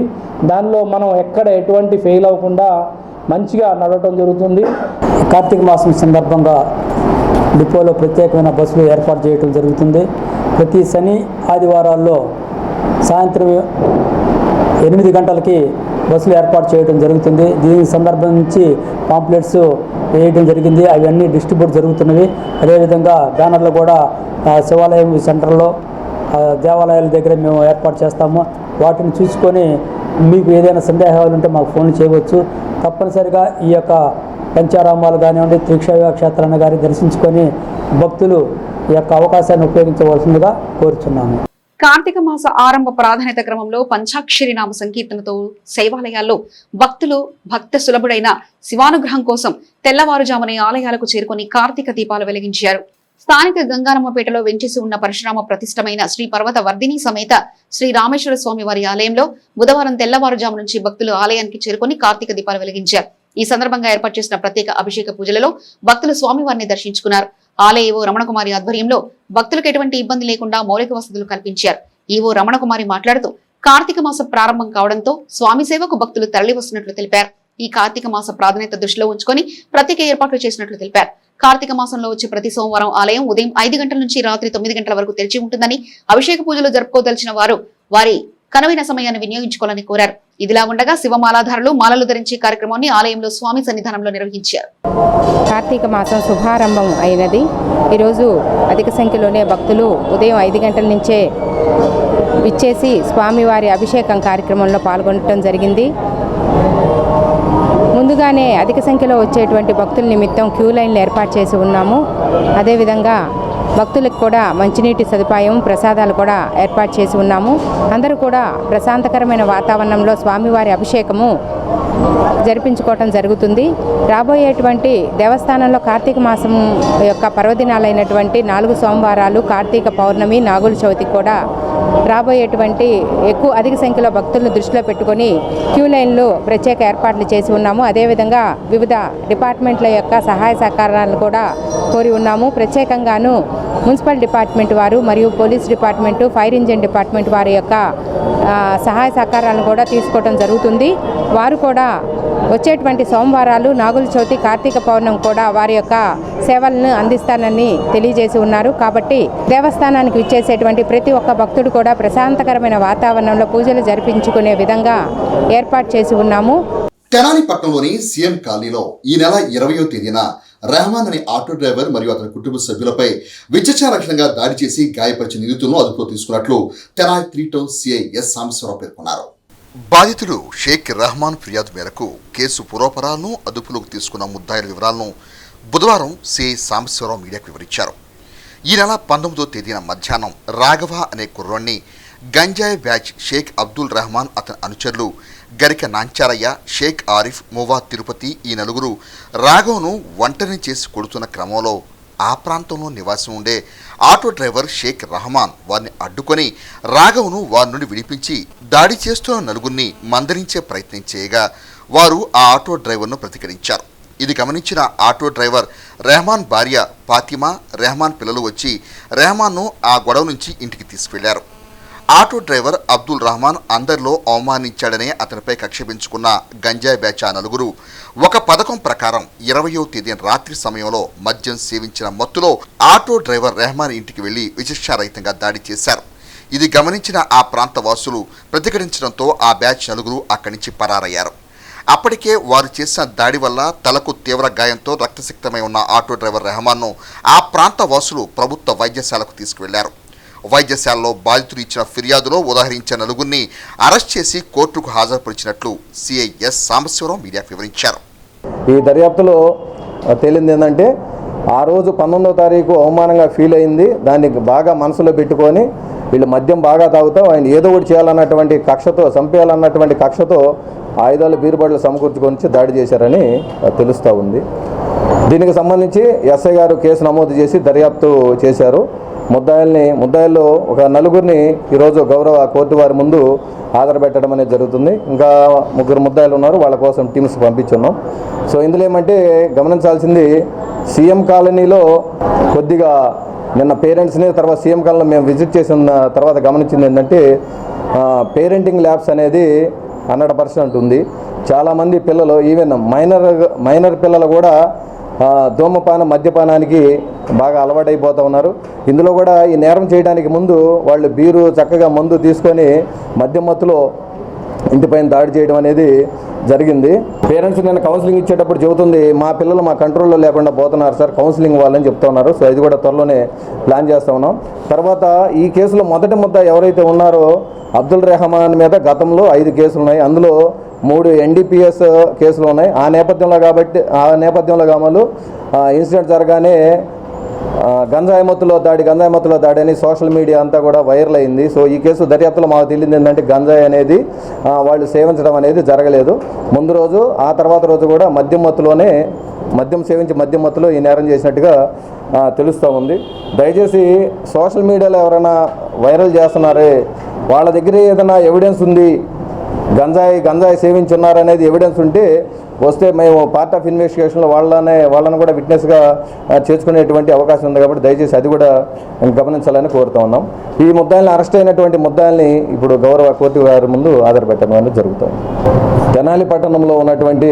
దానిలో మనం ఎక్కడ ఎటువంటి ఫెయిల్ అవ్వకుండా మంచిగా నడవటం జరుగుతుంది. కార్తీక మాసం సందర్భంగా డిపోలో ప్రత్యేకమైన బస్సులు ఏర్పాటు చేయడం జరుగుతుంది. ప్రతి శని ఆదివారాల్లో సాయంత్రం 8 గంటలకి బస్సులు ఏర్పాటు చేయడం జరుగుతుంది. దీనికి సందర్భించి పాంప్లెట్స్ వేయడం జరిగింది. అవన్నీ డిస్ట్రిబ్యూట్ జరుగుతున్నవి. అదేవిధంగా బ్యానర్లు కూడా శివాలయం సెంటర్లో, దేవాలయాల దగ్గర మేము ఏర్పాటు చేస్తాము. వాటిని చూసుకొని మీకు ఏదైనా సందేహాలు ఉంటే మాకు ఫోన్ చేయవచ్చు. తప్పనిసరిగా ఈ యొక్క పంచారామాలు కానివ్వండి, త్రిక్షైవ క్షేత్రాన్ని కానీ దర్శించుకొని భక్తులు ఈ యొక్క అవకాశాన్ని ఉపయోగించవలసిందిగా కోరుచున్నాను. కార్తీక మాస ఆరంభ ప్రాధాన్యత క్రమంలో పంచాక్షరి నామ సంకీర్తనతో శైవాలయాల్లో భక్తులు భక్త సులభుడైన శివానుగ్రహం కోసం తెల్లవారుజామునే ఆలయాలకు చేరుకొని కార్తీక దీపాలు వెలిగించారు. స్థానిక గంగారమ్మపేటలో వెంచేసి ఉన్న పరశురామ ప్రతిష్టమైన శ్రీ పర్వత వర్ధిని సమేత శ్రీ రామేశ్వర స్వామి వారి ఆలయంలో బుధవారం తెల్లవారుజాము నుంచి భక్తులు ఆలయానికి చేరుకొని కార్తీక దీపాలు వెలిగించారు. ఈ సందర్భంగా ఏర్పాటు చేసిన ప్రత్యేక అభిషేక పూజలలో భక్తులు స్వామివారిని దర్శించుకున్నారు. ఆలయ ఈవో రమణకుమారి ఆధ్వర్యంలో భక్తులకు ఎటువంటి ఇబ్బంది లేకుండా మౌలిక వసతులు కల్పించారు. ఈవో రమణకుమారి మాట్లాడుతూ కార్తీక మాసం ప్రారంభం కావడంతో స్వామి సేవకు భక్తులు తరలి వస్తున్నట్లు తెలిపారు. ఈ కార్తీక మాస ప్రాధాన్యత దృష్టిలో ఉంచుకొని ప్రత్యేక ఏర్పాట్లు చేసినట్లు తెలిపారు. కార్తీక మాసంలో వచ్చే ప్రతి సోమవారం ఆలయం ఉదయం 5 గంటల నుంచి రాత్రి 9 గంటల వరకు తెరిచి ఉంటుందని, అభిషేక పూజలు జరుపుకోదలిచిన వారు వారి కనువైన సమయాన్ని వినియోగించుకోవాలని కోరారు. ఇదిలా ఉండగా శివమాలాధారులు మాలలు ధరించి కార్యక్రమాన్ని ఆలయంలో స్వామి సన్నిధానంలో నిర్వహించారు. కార్తీక మాసం శుభారంభం అయినది. ఈరోజు అధిక సంఖ్యలోనే భక్తులు ఉదయం 5 గంటల నుంచే విచ్చేసి స్వామివారి అభిషేకం కార్యక్రమంలో పాల్గొనడం జరిగింది. ముందుగానే అధిక సంఖ్యలో వచ్చేటువంటి భక్తుల నిమిత్తం క్యూ లైన్లు ఏర్పాటు చేసి ఉన్నాము. అదేవిధంగా భక్తులకు కూడా మంచినీటి సదుపాయం, ప్రసాదాలు కూడా ఏర్పాటు చేసి ఉన్నాము. అందరూ కూడా ప్రశాంతకరమైన వాతావరణంలో స్వామివారి అభిషేకము జరిపించుకోవటం జరుగుతుంది. రాబోయేటువంటి దేవస్థానంలో కార్తీక మాసం యొక్క పర్వదినాలైనటువంటి 4 సోమవారాలు, కార్తీక పౌర్ణమి, నాగుల చవితి కూడా రాబోయేటువంటి అధిక సంఖ్యలో భక్తులను దృష్టిలో పెట్టుకొని క్యూ లైన్లు ప్రత్యేక ఏర్పాట్లు చేసి ఉన్నాము. అదేవిధంగా వివిధ డిపార్ట్మెంట్ల యొక్క సహాయ సహకారాలను కూడా కోరి ఉన్నాము. ప్రత్యేకంగాను మున్సిపల్ డిపార్ట్మెంట్ వారు మరియు police department, fire engine department వారి యొక్క సహాయ సహకారాలను కూడా తీసుకోవడం జరుగుతుంది. వారు కూడా వచ్చేటువంటి సోమవారాలు, నాగుల చవితి, కార్తీక పౌర్ణమి కూడా వారి యొక్క సేవలను అందిస్తానని తెలియజేసి ఉన్నారు. కాబట్టి దేవస్థానానికి విచ్చేసేటువంటి ప్రతి ఒక్క భక్తుడు కూడా ప్రశాంతకరమైన వాతావరణంలో పూజలు జరిపించుకునే విధంగా ఏర్పాటు చేసి ఉన్నాము. తెనాలి పట్టణంలోని సీఎం కాలనీలో ఈ నెల 20వ తేదీన రెహమాన్ అనే ఆటో డ్రైవర్ మరియు అతని కుటుంబ సభ్యులపై విచక్షణారహితంగా దాడి చేసి గాయపరిచిన నిందితులను అదుపులో తీసుకున్నట్లు Tenali 3 town CI S Sambasivarao పేర్కొన్నారు. బాధితుడు షేక్ రెహమాన్ ఫిర్యాదు మేరకు కేసు పూర్వపరాలను అదుపులోకి తీసుకున్న ముద్దాయిల వివరాలను బుధవారం సిఐ సాంబశివరావు మీడియాకు వివరించారు. ఈ నెల 19వ తేదీన మధ్యాహ్నం రాఘవ అనే కుర్రాన్ని గంజాయి బ్యాచ్ షేక్ అబ్దుల్ రెహమాన్, అతని అనుచరులు గరిక నాంచారయ్య, షేక్ ఆరిఫ్, మువా తిరుపతి ఈ నలుగురు రాఘవను ఒంటరిని చేసి కొడుతున్న క్రమంలో ఆ ప్రాంతంలో నివాసం ఉండే ఆటో డ్రైవర్ షేక్ రెహమాన్ వారిని అడ్డుకొని రాఘవను వారి నుండి విడిపించి దాడి చేస్తున్న నలుగురిని మందలించే ప్రయత్నం చేయగా వారు ఆ ఆటో డ్రైవర్ను ప్రతిఘటించారు. ఇది గమనించిన ఆటో డ్రైవర్ రెహమాన్ భార్య ఫాతిమా, రెహమాన్ పిల్లలు వచ్చి రెహమాన్ను ఆ గొడవ నుంచి ఇంటికి తీసుకెళ్లారు. ఆటో డ్రైవర్ అబ్దుల్ రెహమాన్ అందరిలో అవమానించాడనే అతనిపై కక్ష పెంచుకున్న గంజాయి బ్యాచ్ నలుగురు ఒక పథకం ప్రకారం 20వ తేదీన రాత్రి సమయంలో మద్యం సేవించిన మత్తులో ఆటో డ్రైవర్ రెహమాన్ ఇంటికి వెళ్లి విచక్షణారహితంగా దాడి చేశారు. ఇది గమనించిన ఆ ప్రాంత వాసులు ప్రతిఘటించడంతో ఆ బ్యాచ్ నలుగురు అక్కడి నుంచి పరారయ్యారు. అప్పటికే వారు చేసిన దాడి వల్ల తలకు తీవ్ర గాయంతో రక్తసిక్తమై ఉన్న ఆటో డ్రైవర్ రెహమాన్ను ఆ ప్రాంత వాసులు ప్రభుత్వ వైద్యశాలకు తీసుకువెళ్లారు. వైద్యశాలలో బాధితులు ఇచ్చిన ఫిర్యాదులో ఉదాహరించిన నలుగురిని అరెస్ట్ చేసి కోర్టుకు హాజరుపరిచినట్లు సిఐ ఎస్ సాంబశివరావు మీడియాకు వివరించారు. ఈ దర్యాప్తులో తేలింది ఏంటంటే ఆ రోజు 19వ తారీఖు అవమానంగా ఫీల్ అయింది. దాన్ని బాగా మనసులో పెట్టుకొని వీళ్ళు మద్యం బాగా తాగుతూ ఆయన ఏదో ఒకటి చేయాలన్నటువంటి కక్షతో, చంపేయాలన్నటువంటి కక్షతో ఆయుధాలు, బీరుబడులు సమకూర్చుకొని దాడి చేశారని తెలుస్తూ ఉంది. దీనికి సంబంధించి ఎస్ఐ గారు కేసు నమోదు చేసి దర్యాప్తు చేశారు. ముద్దాయిల్లో ఒక నలుగురిని ఈరోజు గౌరవ కోర్టు వారి ముందు హాజరుపెట్టడం అనేది జరుగుతుంది. ఇంకా 3 ముద్దాయిలు ఉన్నారు, వాళ్ళ కోసం టీమ్స్ పంపించున్నాం. సో ఇందులో ఏమంటే గమనించాల్సింది, సీఎం కాలనీలో కొద్దిగా నిన్న పేరెంట్స్ని, తర్వాత సీఎం కాలనీలో మేము విజిట్ చేసిన తర్వాత గమనించింది ఏంటంటే పేరెంటింగ్ ల్యాబ్స్ అనేది 100% ఉంది. చాలామంది పిల్లలు, ఈవెన్ మైనర్ పిల్లలు కూడా ధూమపానం, మద్యపానానికి బాగా అలవాటైపోతూ ఉన్నారు. ఇందులో కూడా ఈ నేరం చేయడానికి ముందు వాళ్ళు బీరు చక్కగా మందు తీసుకొని మద్యం మత్తులో ఇంటిపైన దాడి చేయడం అనేది జరిగింది. పేరెంట్స్ నేను కౌన్సిలింగ్ ఇచ్చేటప్పుడు చెబుతుంది, మా పిల్లలు మా కంట్రోల్లో లేకుండా పోతున్నారు సార్, కౌన్సిలింగ్ వాళ్ళని చెప్తా ఉన్నారు. సో ఇది కూడా త్వరలోనే ప్లాన్ చేస్తూ ఉన్నాం. తర్వాత ఈ కేసులో మొదటి ముద్ద ఎవరైతే ఉన్నారో అబ్దుల్ రెహమాన్ మీద గతంలో 5 కేసులు ఉన్నాయి. అందులో 3 NDPS కేసులు ఉన్నాయి. ఆ నేపథ్యంలో గామలు ఇన్సిడెంట్ జరగానే గంజాయి మత్తులో దాడి అని సోషల్ మీడియా అంతా కూడా వైరల్ అయింది. సో ఈ కేసు దర్యాప్తులో మాకు తెలిసింది ఏంటంటే గంజాయి అనేది వాళ్ళు సేవించడం అనేది జరగలేదు. ముందు రోజు ఆ తర్వాత రోజు కూడా మద్యం సేవించి మద్యం మత్తులో ఈ నేరం చేసినట్టుగా తెలుస్తూ ఉంది. దయచేసి సోషల్ మీడియాలో ఎవరైనా వైరల్ చేస్తున్నారే, వాళ్ళ దగ్గర ఏదైనా ఎవిడెన్స్ ఉంది, గంజాయి సేవించున్నారనేది ఎవిడెన్స్ ఉంటే వస్తే మేము పార్ట్ ఆఫ్ ఇన్వెస్టిగేషన్లో వాళ్ళని కూడా విట్నెస్గా చేర్చుకునేటువంటి అవకాశం ఉంది. కాబట్టి దయచేసి అది కూడా గమనించాలని కోరుతూ ఉన్నాం. ఈ ముద్దాయిల్ని అరెస్ట్ అయినటువంటి ముద్దాయిల్ని ఇప్పుడు గౌరవ కోర్టు గారి ముందు హాజరుపెట్టడం అనేది జరుగుతుంది. తెనాలి పట్టణంలో ఉన్నటువంటి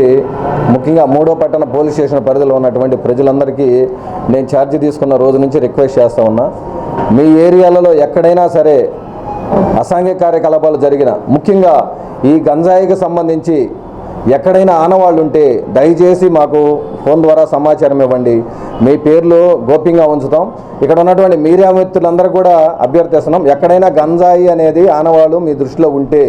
ముఖ్యంగా 3వ పట్టణ పోలీస్ స్టేషన్ పరిధిలో ఉన్నటువంటి ప్రజలందరికీ నేను ఛార్జీ తీసుకున్న రోజు నుంచి రిక్వెస్ట్ చేస్తూ ఉన్నా, మీ ఏరియాలలో ఎక్కడైనా సరే అసాంఘిక కార్యకలాపాలు జరిగిన, ముఖ్యంగా ఈ గంజాయికి సంబంధించి ఎక్కడైనా ఆనవాళ్ళు ఉంటే దయచేసి మాకు ఫోన్ ద్వారా సమాచారం ఇవ్వండి. మీ పేర్లు గోప్యంగా ఉంచుతాం. ఇక్కడ ఉన్నటువంటి మీడియా మిత్రులందరూ కూడా అభ్యర్థిస్తున్నాం, ఎక్కడైనా గంజాయి అనేది ఆనవాళ్ళు మీ దృష్టిలో ఉంటే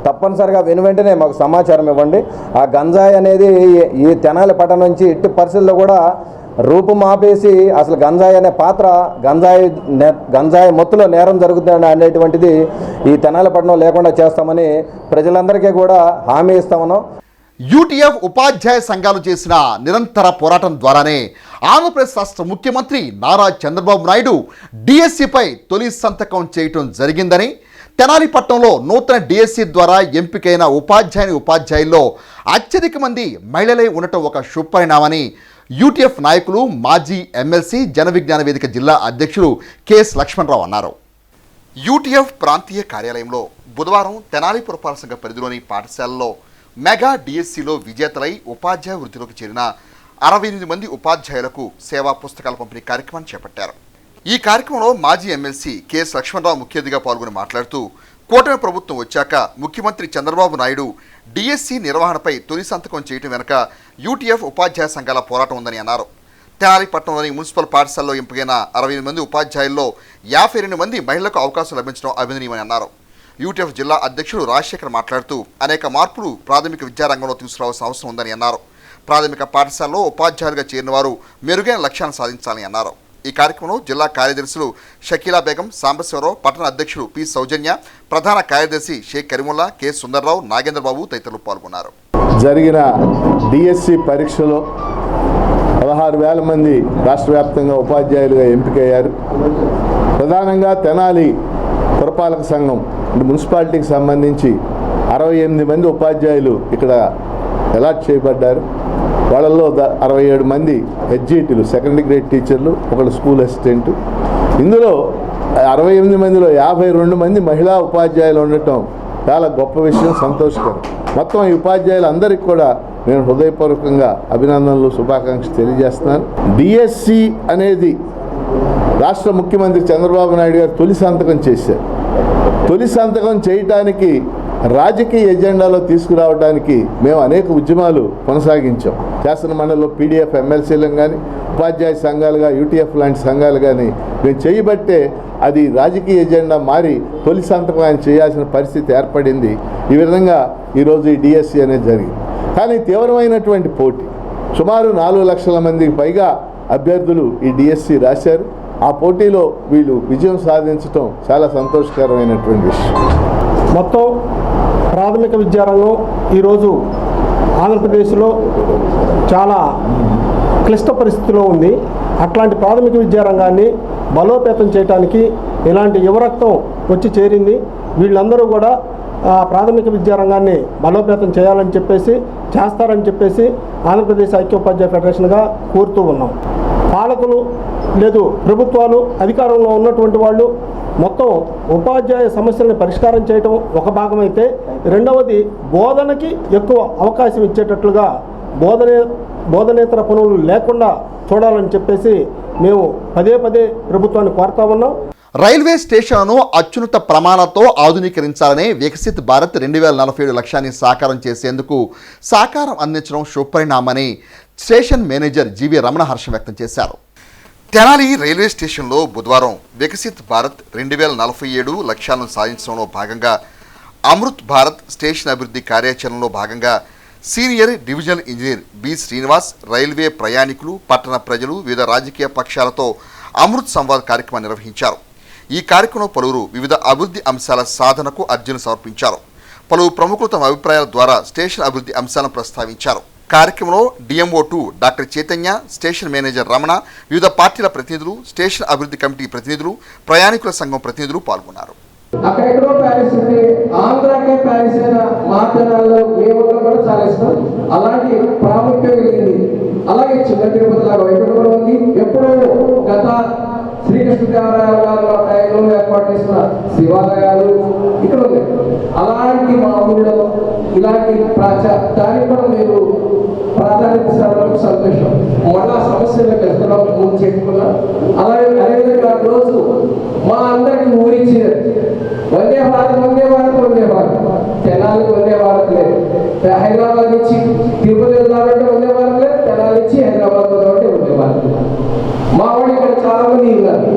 తప్పనిసరిగా వెంటనే మాకు సమాచారం ఇవ్వండి. ఆ గంజాయి అనేది ఈ తెనాలి పట్టణం నుంచి ఎట్టి పరిస్థితుల్లో కూడా రూపుమాపేసి అసలు గంజాయి అనే పాత్ర గంజాయి మొత్తులో నేరం జరుగుతుంది అనేటువంటిది ఈ తెనాలి పట్టణం లేకుండా చేస్తామని ప్రజలందరికీ కూడా హామీ ఇస్తామన్నాం. యూటీఎఫ్ ఉపాధ్యాయ సంఘాలు చేసిన నిరంతర పోరాటం ద్వారానే ఆంధ్రప్రదేశ్ రాష్ట్ర ముఖ్యమంత్రి నారా చంద్రబాబు నాయుడు డిఎస్సిపై తొలి సంతకం చేయటం జరిగిందని, తెనాలి పట్టణంలో నూతన డిఎస్సి ద్వారా ఎంపికైన ఉపాధ్యాయుల్లో అత్యధిక మంది మహిళలే ఉండటం ఒక శుభపరిణామని యూటీఎఫ్ నాయకులు, మాజీ ఎమ్మెల్సీ, జన విజ్ఞాన వేదిక జిల్లా అధ్యక్షులు కెఎస్ లక్ష్మణరావు అన్నారు. యూటీఎఫ్ ప్రాంతీయ కార్యాలయంలో బుధవారం తెనాలి పురపాలక సంఘ పరిధిలోని పాఠశాలలో మెగా డిఎస్సిలో విజేతలై ఉపాధ్యాయ వృత్తిలోకి చేరిన 68 మంది ఉపాధ్యాయులకు సేవా పుస్తకాల పంపిణీ కార్యక్రమాన్ని చేపట్టారు. ఈ కార్యక్రమంలో మాజీ ఎమ్మెల్సీ కెఎస్ లక్ష్మణరావు ముఖ్య అతిథిగా పాల్గొని మాట్లాడుతూ, కూటమి ప్రభుత్వం వచ్చాక ముఖ్యమంత్రి చంద్రబాబు నాయుడు డిఎస్సి నిర్వహణపై తొలి సంతకం చేయడం వెనుక యూటీఎఫ్ ఉపాధ్యాయ సంఘాల పోరాటం ఉందని అన్నారు. తెనాలి పట్టణంలోని మున్సిపల్ పాఠశాలలో ఎంపికైన 68 మంది ఉపాధ్యాయుల్లో 52 మంది మహిళలకు అవకాశం లభించడం అభినందనీయమని అన్నారు. యూటీఎఫ్ జిల్లా అధ్యక్షుడు రాజశేఖర్ మాట్లాడుతూ, అనేక మార్పులు ప్రాథమిక విద్యారంగంలో తీసుకురావాల్సిన అవసరం ఉందని అన్నారు. ప్రాథమిక పాఠశాలలో ఉపాధ్యాయులుగా చేరిన వారు మెరుగైన లక్ష్యాలను సాధించాలని అన్నారు. ఈ కార్యక్రమంలో జిల్లా కార్యదర్శులు షకీలా బేగం, సాంబశివరావు, పట్టణ అధ్యక్షుడు పి సౌజన్య, ప్రధాన కార్యదర్శి షేక్ కరీముల్లా, కె సుందర్రావు, నాగేంద్రబాబు తదితరులు పాల్గొన్నారు. జరిగిన డిఎస్సి పరీక్షలో 16,000 మంది రాష్ట్ర వ్యాప్తంగా ఉపాధ్యాయులుగా ఎంపికయ్యారు. ప్రధానంగా తెనాలి పురపాలక సంఘం మున్సిపాలిటీకి సంబంధించి 68 మంది ఉపాధ్యాయులు ఇక్కడ అలాట్ చేయబడ్డారు. వాళ్ళల్లో 67 మంది హెచ్జిటీలు, సెకండరీ గ్రేడ్ టీచర్లు, ఒకళ్ళు స్కూల్ అసిస్టెంట్. ఇందులో 68 మందిలో 52 మంది మహిళా ఉపాధ్యాయులు ఉండటం చాలా గొప్ప విషయం, సంతోషకరం. మొత్తం ఈ ఉపాధ్యాయులందరికీ కూడా నేను హృదయపూర్వకంగా అభినందనలు, శుభాకాంక్షలు తెలియజేస్తున్నాను. డిఎస్సి అనేది రాష్ట్ర ముఖ్యమంత్రి చంద్రబాబు నాయుడు గారు తొలి సంతకం చేశారు. తొలి సంతకం చేయటానికి, రాజకీయ ఎజెండాలో తీసుకురావడానికి మేము అనేక ఉద్యమాలు కొనసాగించాం. శాసన మండలిలో పీడీఎఫ్ ఎమ్మెల్సీలను కానీ, ఉపాధ్యాయ సంఘాలుగా యూటీఎఫ్ లాంటి సంఘాలు కానీ మేము చేయబట్టే అది రాజకీయ ఎజెండా మారి తొలి సంతకం ఆయన చేయాల్సిన పరిస్థితి ఏర్పడింది. ఈ విధంగా ఈరోజు ఈ డిఎస్సి అనేది జరిగింది. కానీ తీవ్రమైనటువంటి పోటీ, సుమారు 4 లక్షల మందికి పైగా అభ్యర్థులు ఈ డిఎస్సి రాశారు. ఆ పోటీలో వీళ్ళు విజయం సాధించడం చాలా సంతోషకరమైనటువంటి విషయం. మొత్తం ప్రాథమిక విద్యారంగం ఈరోజు ఆంధ్రప్రదేశ్లో చాలా క్లిష్ట పరిస్థితిలో ఉంది. అట్లాంటి ప్రాథమిక విద్యారంగాన్ని బలోపేతం చేయడానికి ఇలాంటి యువరక్తం వచ్చి చేరింది. వీళ్ళందరూ కూడా ప్రాథమిక విద్యారంగాన్ని బలోపేతం చేయాలని చెప్పేసి, చేస్తారని చెప్పేసి ఆంధ్రప్రదేశ్ ఐక్యోపాధ్యాయ ఫెడరేషన్గా కోరుతూ ఉన్నాం. పాలకులు లేదు ప్రభుత్వాలు అధికారంలో ఉన్నటువంటి వాళ్ళు మొత్తం ఉపాధ్యాయ సమస్యలను పరిష్కారం చేయటం ఒక భాగమైతే, రెండవది బోధనకి ఎక్కువ అవకాశం ఇచ్చేటట్లుగా బోధనేతర పనులు లేకుండా చూడాలని చెప్పేసి మేము పదే ప్రభుత్వాన్ని కోరుతా ఉన్నాం. రైల్వే స్టేషన్లను అత్యున్నత ప్రమాణాలతో ఆధునీకరించాలనే వికసిత్ భారత్ 2047 లక్ష్యాన్ని సాకారం చేసేందుకు సహకారం అందించడం శుభపరిణామని స్టేషన్ మేనేజర్ జీవి రమణ హర్షం వ్యక్తం చేశారు. తెనాలి రైల్వే స్టేషన్లో బుధవారం వికసిత్ భారత్ 2047 లక్ష్యాలను సాధించడంలో భాగంగా అమృత్ భారత్ స్టేషన్ అభివృద్ధి కార్యాచరణలో భాగంగా senior divisional engineer B Srinivas, railway ప్రయాణికులు, పట్టణ ప్రజలు, వివిధ రాజకీయ పక్షాలతో అమృత్ సంవాద్ కార్యక్రమాన్ని నిర్వహించారు. ఈ కార్యక్రమంలో పలువురు వివిధ అభివృద్ధి అంశాల సాధనకు అర్జీలు సమర్పించారు. పలువురు ప్రముఖులు తమ అభిప్రాయాల ద్వారా స్టేషన్ అభివృద్ధి అంశాలను ప్రస్తావించారు. కార్యక్రమంలో డిఎంఓ2 doctor Chaitanya, station manager Ramana, వివిధ పార్టీల ప్రతినిధులు, స్టేషన్ అభివృద్ధి కమిటీ ప్రతినిధులు, ప్రయాణికుల సంఘం ప్రతినిధులు పాల్గొన్నారు. అక్కడెక్కడో ప్యారిస్ ఉంది, ఆంధ్రాకే ప్యారిస్ అయిన మా తెనాల్లో దేవుళ్ళు కూడా చాలా ఇష్టం. అలాంటి ప్రాముఖ్యం కలిగింది. అలాగే చిన్న తిరుపతి లాగా వైకుంఠపురం ఉంది. ఎప్పుడో గత శ్రీకృష్ణదేవరాయల టైంలో ఏర్పాటు చేసిన శివాలయాలు ఇక్కడ ఉన్నాయి. అలాంటి మా ఊళ్ళో ఇలాంటి దానికి కూడా మీరు ప్రాధాన్యత ఇస్తారని సంతోషం. మళ్ళా సమస్యలకు వెళ్తున్నాం ముందు చెప్పుకున్నా. అలాగే అదేవిధంగా రోజు మా అందరికి ఊరించినది వందే భారత్ తెనాలికి వందే భారత్ లేదు. హైదరాబాద్ నుంచి తిరుపతి వెళ్దామంటే వందే భారత్ లేదు, తెనాలి నుంచి హైదరాబాద్ వెళ్దామంటే వందే భారత్ లేదు. మా వాళ్ళు ఇక్కడ చాలా మంది ఉన్నారు.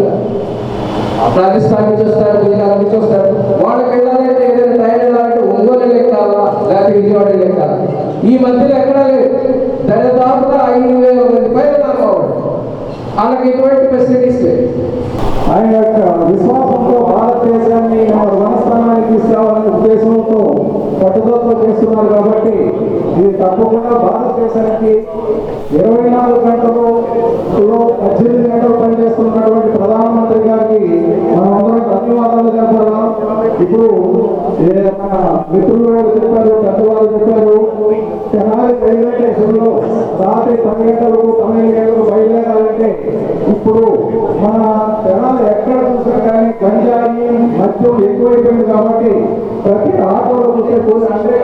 రాజస్థాన్ నుంచి వస్తారు, గుజరాత్ నుంచి వస్తారు. వాళ్ళకి వెళ్ళాలంటే ఏదైనా ట్రైన్ వెళ్ళాలంటే ఒంగోలు ఎక్కాలా లేకపోతే విజయవాడ ఎక్కాలా. ఈ మధ్యలో ఎక్కడా లేదు. దరిదాపుగా 5,000 మంది పైన వాళ్ళు వాళ్ళకి ఎటువంటి ఫెసిలిటీస్ లేదు. ఆయన యొక్క విశ్వాసంతో భారతదేశాన్ని వనస్థానానికి తీసుకురావాలనే ఉద్దేశంతో పట్టుదలతో చేస్తున్నారు. కాబట్టి ఇది తప్పకుండా భారతదేశానికి 24 గంటలు 18 గంటలు పనిచేస్తున్నటువంటి ప్రధానమంత్రి గారికి మనమందరం ధన్యవాదాలు చెప్పాలి. ఇప్పుడు మన మిత్రులు చెప్పారు, పెద్దవాళ్ళు చెప్పారు, తెనాలి రైల్వే స్టేషన్లో రాత్రి 10 గంటలకు 12 గంటలకు బయలుదేరాలంటే ఇప్పుడు మన తెనాలి ఎక్కడ చూసినా కానీ గంజాయి మద్యం ఎక్కువైపోయింది. కాబట్టి ప్రతి ఆటోలో చూసే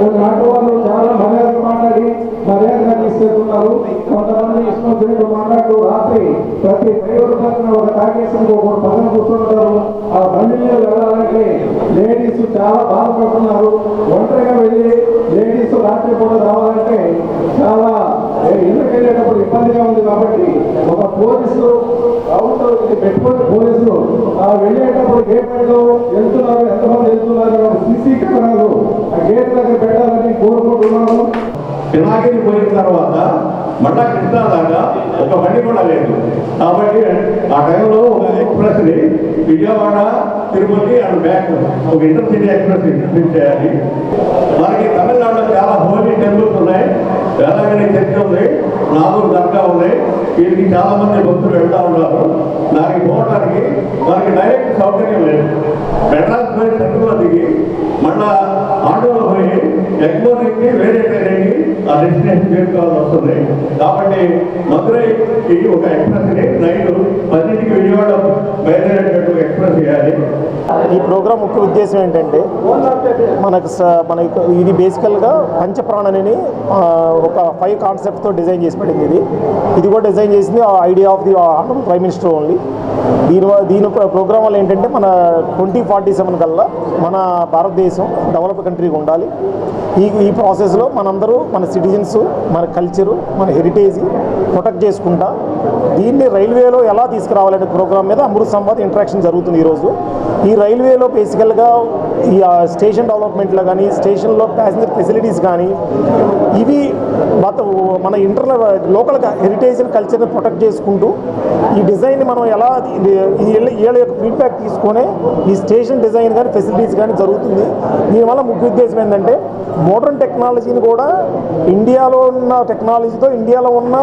కొన్ని ఆటో వాళ్ళు చాలా మర్యాద మాట్లాడి మర్యాదగా తీసుకెళ్తున్నారు. కొంతమంది ఇష్టం వచ్చినట్టు మాట్లాడుతూ రాత్రి ప్రతి డ్రైవర్ పక్కన ఒక తాగేసి ఒక పక్కన కూర్చుంటారు. ఆ బండిలో వెళ్ళాలంటే లేడీస్ చాలా బాధపడుతున్నారు. ఒంటరిగా వెళ్ళి లేడీస్ రాత్రి పూట రావాలంటే చాలా ఎందుకు వెళ్ళేటప్పుడు ఇబ్బందిగా ఉంది. కాబట్టి ఒక పోలీసు అవుట్ పెట్టుకుని పోలీసులు వెళ్ళేటప్పుడు గేట్ పైలో వెళ్తున్నారు, ఎంతమంది వెళ్తున్నారు, సీసీ కెమెరాలు ఆ గేట్ దగ్గర పెట్టాలని కోరుకుంటున్నాను. పినాకిని పోయిన తర్వాత మళ్ళా కృష్ణా దాకా ఒక బండి కూడా లేదు. కాబట్టి ఆ టైంలో ఒక ఎక్స్ప్రెస్ని విజయవాడ తిరుపతి అండ్ బ్యాక్ ఒక ఇంటర్సిటీ ఎక్స్ప్రెస్ ఇంట్రడ్యూస్ చేయాలి. మనకి తమిళనాడులో చాలా హోలీ టెంపుల్స్ ఉన్నాయి. వేలాగిరి చర్చ్ ఉంది, నాగూరు దర్గా ఉంది. వీటికి చాలా మంది భక్తులు వెళ్తూ ఉన్నారు. దానికి పోవడానికి మనకి డైరెక్ట్ సౌకర్యం లేదు. మెడ్రాస్ పోయి సెంటర్లో దిగి మళ్ళా ఆటోలో పోయి ఎగ్మోర్ నుంచి వేరే ట్రైన్కి ఆ డెస్టినేషన్ చేరుకోవాల్సి వస్తుంది. కాబట్టి మధురైకి ఒక ఎక్స్ప్రెస్ని నైట్ 10కి విజయవాడ బయలుదేరేటట్టు ఎక్స్ప్రెస్ చేయాలి. ఈ ప్రోగ్రాం ముఖ్య ఉద్దేశం ఏంటంటే మనకి ఇది బేసికల్గా పంచప్రాణని ఒక 5 కాన్సెప్ట్తో డిజైన్ చేసి పడింది. ఇది కూడా డిజైన్ చేసింది idea of the honourable prime minister only. దీని ప్రోగ్రాం వల్ల ఏంటంటే మన 2047 కల్లా మన భారతదేశం డెవలప్ కంట్రీగా ఉండాలి. ఈ ప్రాసెస్లో మనందరూ మన సిటిజన్స్, మన కల్చరు, మన హెరిటేజ్ ప్రొటెక్ట్ చేసుకుంటా దీన్ని రైల్వేలో ఎలా తీసుకురావాలనే ప్రోగ్రాం మీద అమృత్ సంవాద్ ఇంటరాక్షన్ జరుగుతుంది ఈరోజు. ఈ రైల్వేలో బేసికల్గా ఈ స్టేషన్ డెవలప్మెంట్లో కానీ స్టేషన్లో ప్యాసింజర్ ఫెసిలిటీస్ కానీ ఇవి మన లోకల్ హెరిటేజ్ అండ్ కల్చర్ని ప్రొటెక్ట్ చేసుకుంటూ ఈ డిజైన్ని మనం ఎలా వీళ్ళ యొక్క ఫీడ్బ్యాక్ తీసుకొని ఈ స్టేషన్ డిజైన్ కానీ ఫెసిలిటీస్ కానీ జరుగుతుంది. దీనివల్ల ముఖ్య ఉద్దేశం ఏంటంటే మోడర్న్ టెక్నాలజీని కూడా ఇండియాలో ఉన్న టెక్నాలజీతో ఇండియాలో ఉన్న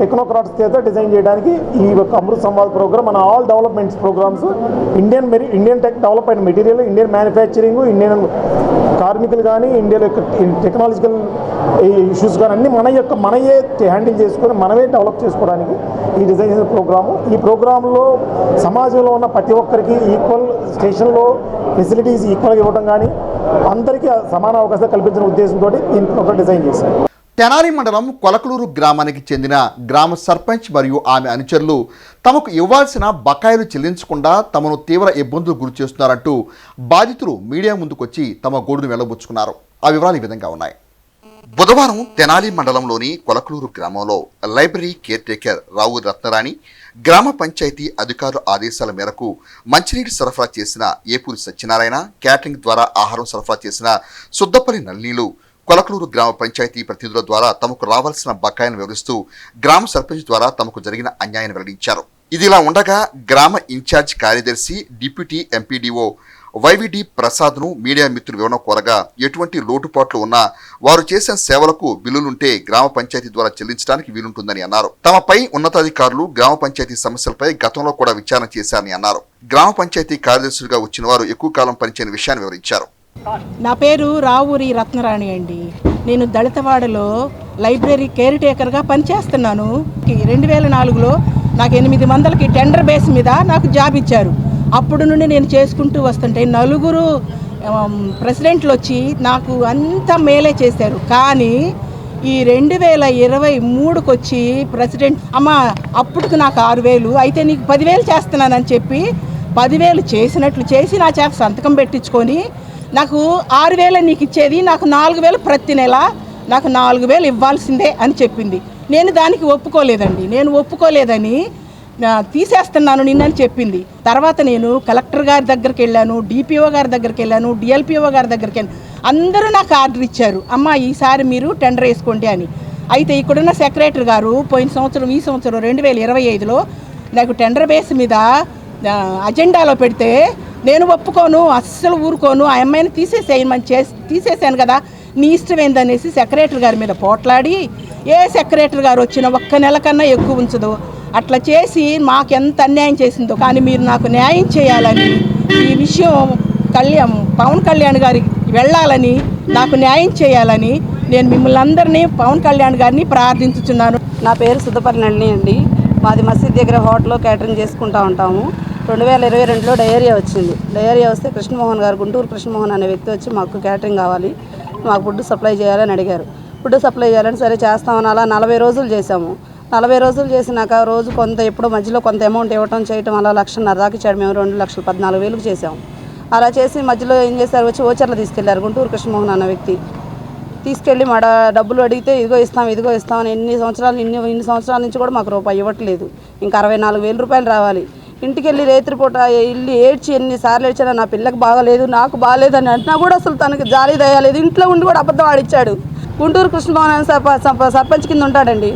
టెక్నోక్రాట్స్ చేత డిజైన్ చేయడానికి ఈ యొక్క అమృత్ సంవాద్ ప్రోగ్రామ్ మన all developments programs Indian tech development material, Indian manufacturing, Indian కార్మికులు కానీ ఇండియాలో యొక్క టెక్నాలజికల్ ఇష్యూస్ కానీ అన్నీ మనయే హ్యాండిల్ చేసుకొని మనమే డెవలప్ చేసుకోవడానికి ఈ డిజైన్ చేసిన ప్రోగ్రాము. ఈ ప్రోగ్రాంలో సమాజంలో ఉన్న ప్రతి ఒక్కరికి ఈక్వల్ స్టేషన్లో ఫెసిలిటీస్ ఈక్వల్గా ఇవ్వడం కానీ అందరికీ సమాన అవకాశాలు కల్పించిన ఉద్దేశంతో ఈ ప్రోగ్రాం డిజైన్ చేశారు. తెనాలి మండలం కొలకలూరు గ్రామానికి చెందిన గ్రామ సర్పంచ్ మరియు ఆమె అనుచరులు తమకు ఇవ్వాల్సిన బకాయిలు చెల్లించకుండా తమను తీవ్ర ఇబ్బందులు గురి చేస్తున్నారంటూ బాధితులు మీడియా ముందుకొచ్చి తమ గోడును వెళ్లబుచ్చుకున్నారు. ఆ వివరాలు ఈ విధంగా ఉన్నాయి. బుధవారం తెనాలి మండలంలోని కొలకలూరు గ్రామంలో లైబ్రరీ కేర్ టేకర్ రావు రత్నరాణి గ్రామ పంచాయతీ అధికారుల ఆదేశాల మేరకు మంచినీటి సరఫరా చేసిన ఏపూరి సత్యనారాయణ, క్యాటరింగ్ ద్వారా ఆహారం సరఫరా చేసిన సుద్దపల్లి నల్నీలు కొలకలూరు గ్రామ పంచాయతీ ప్రతినిధుల ద్వారా తమకు రావాల్సిన బకాయిలను వివరిస్తూ గ్రామ సర్పంచ్ ద్వారా తమకు జరిగిన అన్యాయాన్ని వెల్లడించారు. ఇదిలా ఉండగా గ్రామ ఇన్ఛార్జ్ కార్యదర్శి డిప్యూటీ ఎంపీడీఓ వైవిడి ప్రసాద్ను మీడియా మిత్రులు వివరణ కోరగా ఎటువంటి లోటుపాట్లు ఉన్నా వారు చేసిన సేవలకు బిల్లులుంటే గ్రామ పంచాయతీ ద్వారా చెల్లించడానికి వీలుంటుందని అన్నారు. తమపై ఉన్నతాధికారులు గ్రామ పంచాయతీ సమస్యలపై గతంలో కూడా విచారణ చేశారని అన్నారు. గ్రామ పంచాయతీ కార్యదర్శులుగా వచ్చిన వారు ఎక్కువ కాలం పనిచేయని విషయాన్ని వివరించారు. నా పేరు రావూరి రత్నరాణి అండి. నేను దళితవాడలో లైబ్రరీ కేర్ టేకర్గా పనిచేస్తున్నాను. 2004లో నాకు 800కి టెండర్ బేస్ మీద నాకు జాబ్ ఇచ్చారు. అప్పుడు నుండి నేను చేసుకుంటూ వస్తుంటే 4 ప్రెసిడెంట్లు వచ్చి నాకు అంత మేలే చేశారు. కానీ ఈ 2023కి వచ్చి ప్రెసిడెంట్ అమ్మ అప్పటికి నాకు 6,000 అయితే నీకు 10,000 చేస్తున్నానని చెప్పి 10,000 చేసినట్లు చేసి నా చేత సంతకం పెట్టించుకొని నాకు 6,000 నీకు ఇచ్చేది, నాకు 4,000 ప్రతి నెల నాకు 4,000 ఇవ్వాల్సిందే అని చెప్పింది. నేను దానికి ఒప్పుకోలేదండి. నేను ఒప్పుకోలేదని తీసేస్తున్నాను నిన్నని చెప్పింది. తర్వాత నేను కలెక్టర్ గారి దగ్గరికి వెళ్ళాను, డిపిఓ గారి దగ్గరికి వెళ్ళాను, డిఎల్పిఓ గారి దగ్గరికి వెళ్ళాను. అందరూ నాకు ఆర్డర్ ఇచ్చారు, అమ్మ ఈసారి మీరు టెండర్ వేసుకోండి అని. అయితే ఇక్కడున్న సెక్రటరీ గారు పోయిన సంవత్సరం ఈ సంవత్సరం 2025లో నాకు టెండర్ బేస్ మీద అజెండాలో పెడితే నేను ఒప్పుకోను, అస్సలు ఊరుకోను, ఆ అమ్మాయిని తీసేసేయమని తీసేసాను కదా, నీ ఇష్టం ఏందనేసి సెక్రటరీ గారి మీద పోట్లాడి ఏ సెక్రటరీ గారు వచ్చినా ఒక్క నెల కన్నా ఎక్కువ ఉంచదు. అట్లా చేసి మాకెంత అన్యాయం చేసిందో. కానీ మీరు నాకు న్యాయం చేయాలని, ఈ విషయం పవన్ కళ్యాణ్ గారికి వెళ్ళాలని, నాకు న్యాయం చేయాలని నేను మిమ్మల్ని అందరినీ పవన్ కళ్యాణ్ గారిని ప్రార్థించుతున్నాను. నా పేరు సుధపర్ణి అండి. మాది మసీద్ దగ్గర హోటల్లో క్యాటరింగ్ చేసుకుంటూ ఉంటాము. 2022లో డయేరియా వచ్చింది. డయేరియా వస్తే కృష్ణమోహన్ గారు, గుంటూరు కృష్ణమోహన్ అనే వ్యక్తి వచ్చి మాకు క్యాటరింగ్ కావాలి, మాకు ఫుడ్ సప్లై చేయాలని అడిగారు. ఫుడ్ సప్లై చేయాలని సరే చేస్తామని అలా 40 రోజులు చేసాము. 40 రోజులు చేసినాక రోజు కొంత ఎప్పుడో మధ్యలో కొంత అమౌంట్ ఇవ్వటం చేయటం అలా 1,50,000 దాకా ఇచ్చాడు. మేము 2,14,000 చేసాము. అలా చేసి మధ్యలో ఏం చేశారు, వచ్చి ఓచర్లు తీసుకెళ్లారు. గుంటూరు కృష్ణమోహన్ అన్న వ్యక్తి తీసుకెళ్ళి మా డబ్బులు అడిగితే ఇదిగో ఇస్తామని ఇన్ని సంవత్సరాల నుంచి కూడా మాకు రూపాయి ఇవ్వట్లేదు. ఇంకా 64,000 రూపాయలు రావాలి. ఇంటికి వెళ్ళి రేత్రిపూట ఇల్లు ఏడ్చి ఎన్నిసార్లు ఏడ్చాను, నా పిల్లకి బాగలేదు, నాకు బాగలేదు అని అంటున్నా కూడా అసలు తనకి జాలి దయాలేదు. ఇంట్లో ఉండి కూడా అబద్ధం ఆడిచ్చాడు. గుంటూరు కృష్ణమోహన్ సర్పంచ్ కింద ఉంటాడండి.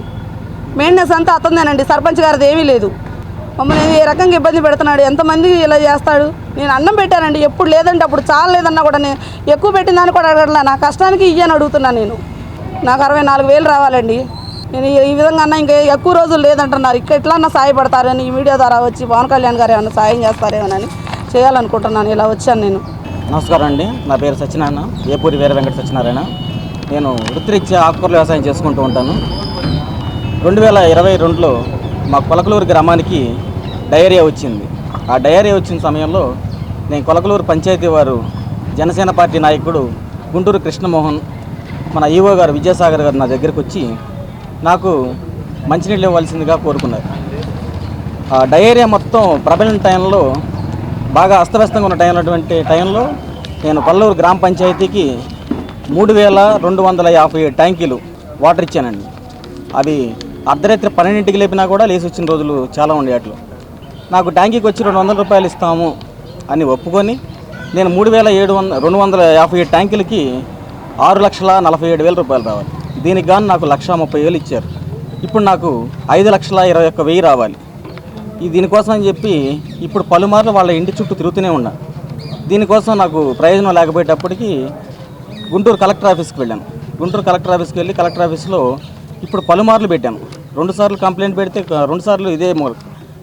మెయింటెనెన్స్ అంతా అతనిదేనండి, సర్పంచ్ గారిది ఏమీ లేదు. మమ్మల్ని ఏ రకంగా ఇబ్బంది పెడుతున్నాడు, ఎంతమంది ఇలా చేస్తాడు. నేను అన్నం పెట్టానండి, ఎప్పుడు లేదంటే అప్పుడు చాలా లేదన్నా కూడా నేను ఎక్కువ పెట్టిందని కూడా అడగట్లా. నా కష్టానికి ఇయ్యని అడుగుతున్నాను నేను. నాకు 64,000 రావాలండి. నేను ఈ విధంగా అన్నా ఇంకా ఎక్కువ రోజులు లేదంటున్నారు. ఎట్లన్నా సాయపడతారని ఈ మీడియా ద్వారా వచ్చి పవన్ కళ్యాణ్ గారు ఏమన్నా సాయం చేస్తారేమోనని చేయాలనుకుంటున్నాను. ఇలా వచ్చాను నేను. నమస్కారం అండి, నా పేరు సత్యనారాయణ, ఏపూరి వీర వెంకట సత్యనారాయణ. నేను వృత్తిరీత్యా ఆకుకూరల వ్యవసాయం చేసుకుంటూ ఉంటాను. 2022లో మా కొలకలూరు గ్రామానికి డయేరియా వచ్చింది. ఆ డయేరియా వచ్చిన సమయంలో నేను కొలకలూరు పంచాయతీ వారు జనసేన పార్టీ నాయకుడు గుంటూరు కృష్ణమోహన్, మన ఈవో గారు విజయసాగర్ గారు నా దగ్గరికి వచ్చి నాకు మంచినీళ్ళు ఇవ్వాల్సిందిగా కోరుకున్నారు. ఆ డయేరియా మొత్తం ప్రబలిన టైంలో, బాగా అస్తవ్యస్తంగా ఉన్న టైంలో నేను కొల్లూరు గ్రామ పంచాయతీకి 3,250 ట్యాంకీలు వాటర్ ఇచ్చానండి. అవి అర్ధరాత్రి 12ంటికి లేపినా కూడా లేచి వచ్చిన రోజులు చాలా ఉండే. అట్లు నాకు ట్యాంకీకి వచ్చి 200 రూపాయలు ఇస్తాము అని ఒప్పుకొని నేను 3,250 ట్యాంకీలకి 6,47,000 రూపాయలు రావాలి. దీనికి గాను నాకు 1,30,000 ఇచ్చారు. ఇప్పుడు నాకు 5,21,000 రావాలి. దీనికోసం అని చెప్పి ఇప్పుడు పలుమార్లు వాళ్ళ ఇంటి చుట్టూ తిరుగుతూనే ఉన్నా. దీనికోసం నాకు ప్రయోజనం లేకపోయేటప్పటికి గుంటూరు కలెక్టర్ ఆఫీస్కి వెళ్ళాను. గుంటూరు కలెక్టర్ ఆఫీస్కి వెళ్ళి కలెక్టర్ ఆఫీస్లో ఇప్పుడు పలుమార్లు పెట్టాను. 2 సార్లు కంప్లైంట్ పెడితే 2 సార్లు ఇదే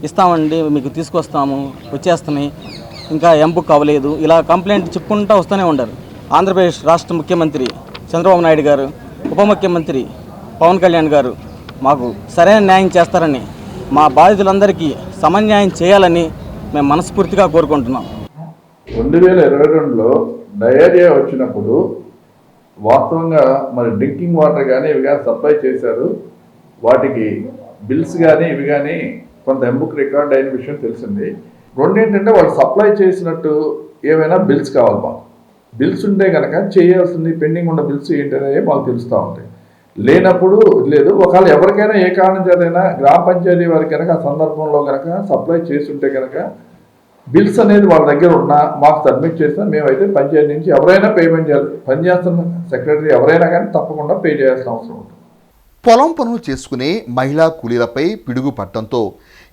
ఇస్తామండి, మీకు తీసుకొస్తాము, వచ్చేస్తున్నాయి, ఇంకా ఎంబుక్ అవ్వలేదు, ఇలా కంప్లైంట్ చెప్పుకుంటూ వస్తూనే ఉంటారు. ఆంధ్రప్రదేశ్ రాష్ట్ర ముఖ్యమంత్రి చంద్రబాబు నాయుడు గారు, ఉప ముఖ్యమంత్రి పవన్ కళ్యాణ్ గారు మాకు సరైన న్యాయం చేస్తారని, మా బాధితులందరికీ సమన్యాయం చేయాలని మేము మనస్ఫూర్తిగా కోరుకుంటున్నాం. 2022లో డయేరియా వచ్చినప్పుడు వాస్తవంగా మరి డ్రింకింగ్ వాటర్ కానీ ఇవి కానీ సప్లై చేశారు. వాటికి బిల్స్ కానీ ఇవి కానీ కొంత ఎంబుక్ రికార్డ్ అయిన విషయం తెలిసింది. రెండేంటంటే వాళ్ళు సప్లై చేసినట్టు ఏమైనా బిల్స్ కావాలి. మాకు బిల్స్ ఉంటే కనుక చేయాల్సింది పెండింగ్ ఉన్న బిల్స్ ఏంటనేవి మాకు తెలుస్తూ ఉంటాయి. లేనప్పుడు లేదు. ఒకవేళ ఎవరికైనా ఏ కారణం చేతైనా గ్రామ పంచాయతీ వారికి కనుక ఆ సందర్భంలో కనుక సప్లై చేసి ఉంటే కనుక బిల్స్ అనేది వాళ్ళ దగ్గర ఉన్నా మాకు సబ్మిట్ చేసినా మేమైతే పంచాయతీ నుంచి ఎవరైనా పేమెంట్ చేయాలి. పనిచేస్తున్న సెక్రటరీ ఎవరైనా కానీ తప్పకుండా పే చేయాల్సిన అవసరం ఉంటుంది. పొలం పనులు చేసుకునే మహిళా కూలీలపై పిడుగు పట్టడంతో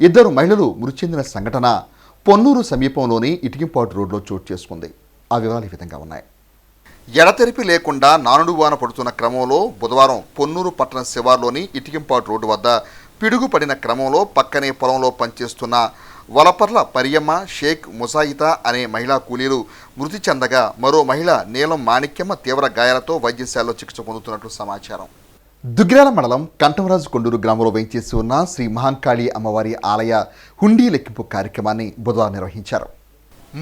ఇద్దరు మహిళలు మృతి చెందిన సంఘటన పొన్నూరు సమీపంలోని ఇటికింపాటు రోడ్లో చోటు చేసుకుంది. ఆ వివరాలు ఈ విధంగా ఉన్నాయి. ఎడతెరిపి లేకుండా నానుడు వాన పడుతున్న క్రమంలో బుధవారం పొన్నూరు పట్టణ శివార్లోని ఇటికింపాటు రోడ్డు వద్ద పిడుగు పడిన క్రమంలో పక్కనే పొలంలో పనిచేస్తున్న వలపర్ల మరియమ్మ, షేక్ ముసాయితా అనే మహిళా కూలీలు మృతి చెందగా మరో మహిళ నీలం మాణిక్యమ్మ తీవ్ర గాయాలతో వైద్యశాలలో చికిత్స పొందుతున్నట్లు సమాచారం. దుగ్గిరాల మండలం కంఠమరాజు కొండూరు గ్రామంలో వేంచేసి ఉన్న శ్రీ మహాంకాళి అమ్మవారి ఆలయ హుండీ లెక్కింపు కార్యక్రమాన్ని బుధవారం నిర్వహించారు.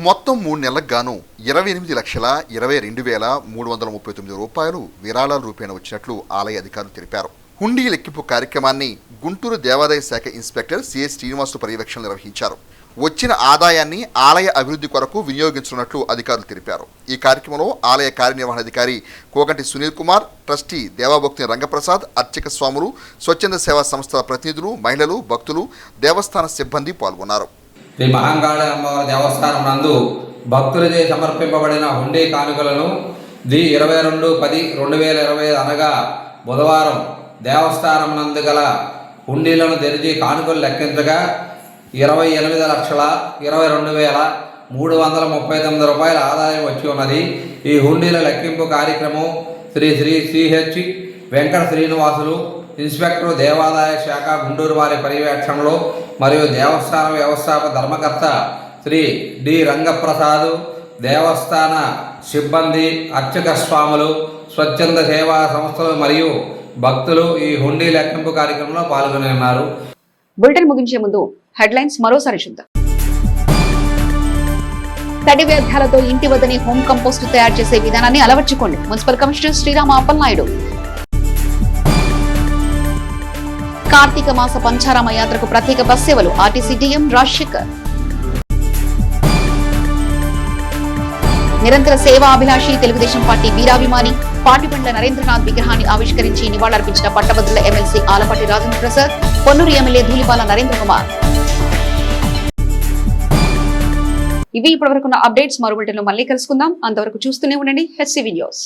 మొత్తం 3 నెలలకు గాను 28,22,339 రూపాయలు విరాళాల రూపేణ వచ్చినట్లు ఆలయ అధికారులు తెలిపారు. హుండీ లెక్కింపు కార్యక్రమాన్ని గుంటూరు దేవాదాయ శాఖ ఇన్స్పెక్టర్ సిఎస్ శ్రీనివాసులు పర్యవేక్షణ నిర్వహించారు. వచ్చిన ఆదాయాన్ని ఆలయ అభివృద్ధి కొరకు వినియోగించనున్నట్లు అధికారులు తెలిపారు. ఈ కార్యక్రమంలో ఆలయ కార్యనిర్వహణాధికారి కోగంటి సునీల్ కుమార్, ట్రస్టీ దేవాభక్తి రంగప్రసాద్, అర్చక స్వాములు, స్వచ్ఛంద సేవా సంస్థల ప్రతినిధులు, మహిళలు, భక్తులు, దేవస్థాన సిబ్బంది పాల్గొన్నారు. శ్రీ మహాంకాళి అమ్మవారి దేవస్థానం నందు భక్తులచే సమర్పింపబడిన హుండీ కానుకలను 22/10/2020 అనగా బుధవారం దేవస్థానం నందు గల హుండీలను తెరిచి కానుకలు లెక్కించగా 28,22,339 రూపాయల ఆదాయం వచ్చి ఉన్నది. ఈ హుండీల లెక్కింపు కార్యక్రమం శ్రీ సిహెచ్ వెంకట శ్రీనివాసులు, ఇన్స్పెక్టర్ దేవాదాయ శాఖ గుంటూరు వారి పర్యవేక్షణలో మరియు దేవస్థాన వ్యవస్థాపక ధర్మకర్త శ్రీ డి రంగప్రసాద్, దేవస్థాన సిబ్బంది, అర్చక స్వాములు, స్వచ్ఛంద సేవా సంస్థలు మరియు భక్తులు ఈ హుండీ లెక్కింపు కార్యక్రమంలో పాల్గొని ఉన్నారు. బులెటిన్ ముగించే ముందు హెడ్లైన్స్ మరోసారి చూద్దాం. తడి వ్యర్థాలతో ఇంటి వద్దనే హోమ్ కంపోస్ట్ తయారు చేసే విధానాన్ని అలవర్చుకోండి. Municipal commissioner Srirama Appalanaidu. కార్తీక మాస పంచారామ యాత్రకు ప్రత్యేక బస్ సేవలు ఆర్టీసీ డిఎం రాజశేఖర్. నిరంతర సేవా అభిలాషి తెలుగుదేశం పార్టీ వీరాభిమాని పాటిబండ్ల నరేంద్రనాథ్ విగ్రహాన్ని ఆవిష్కరించి నివాళులర్పించిన పట్టభద్రుల ఎమ్మెల్సీ ఆలపాటి రాజేంద్ర ప్రసాద్, పొన్నూరు ఎమ్మెల్యే ధూళిపాల నరేంద్ర కుమార్. ఇవి ఇప్పటివరకున్న అప్డేట్స్. మరో బులెటిన్లో మళ్ళీ కలుసుకుందాం. అంతవరకు చూస్తూనే ఉండండి హెచ్సివి న్యూస్.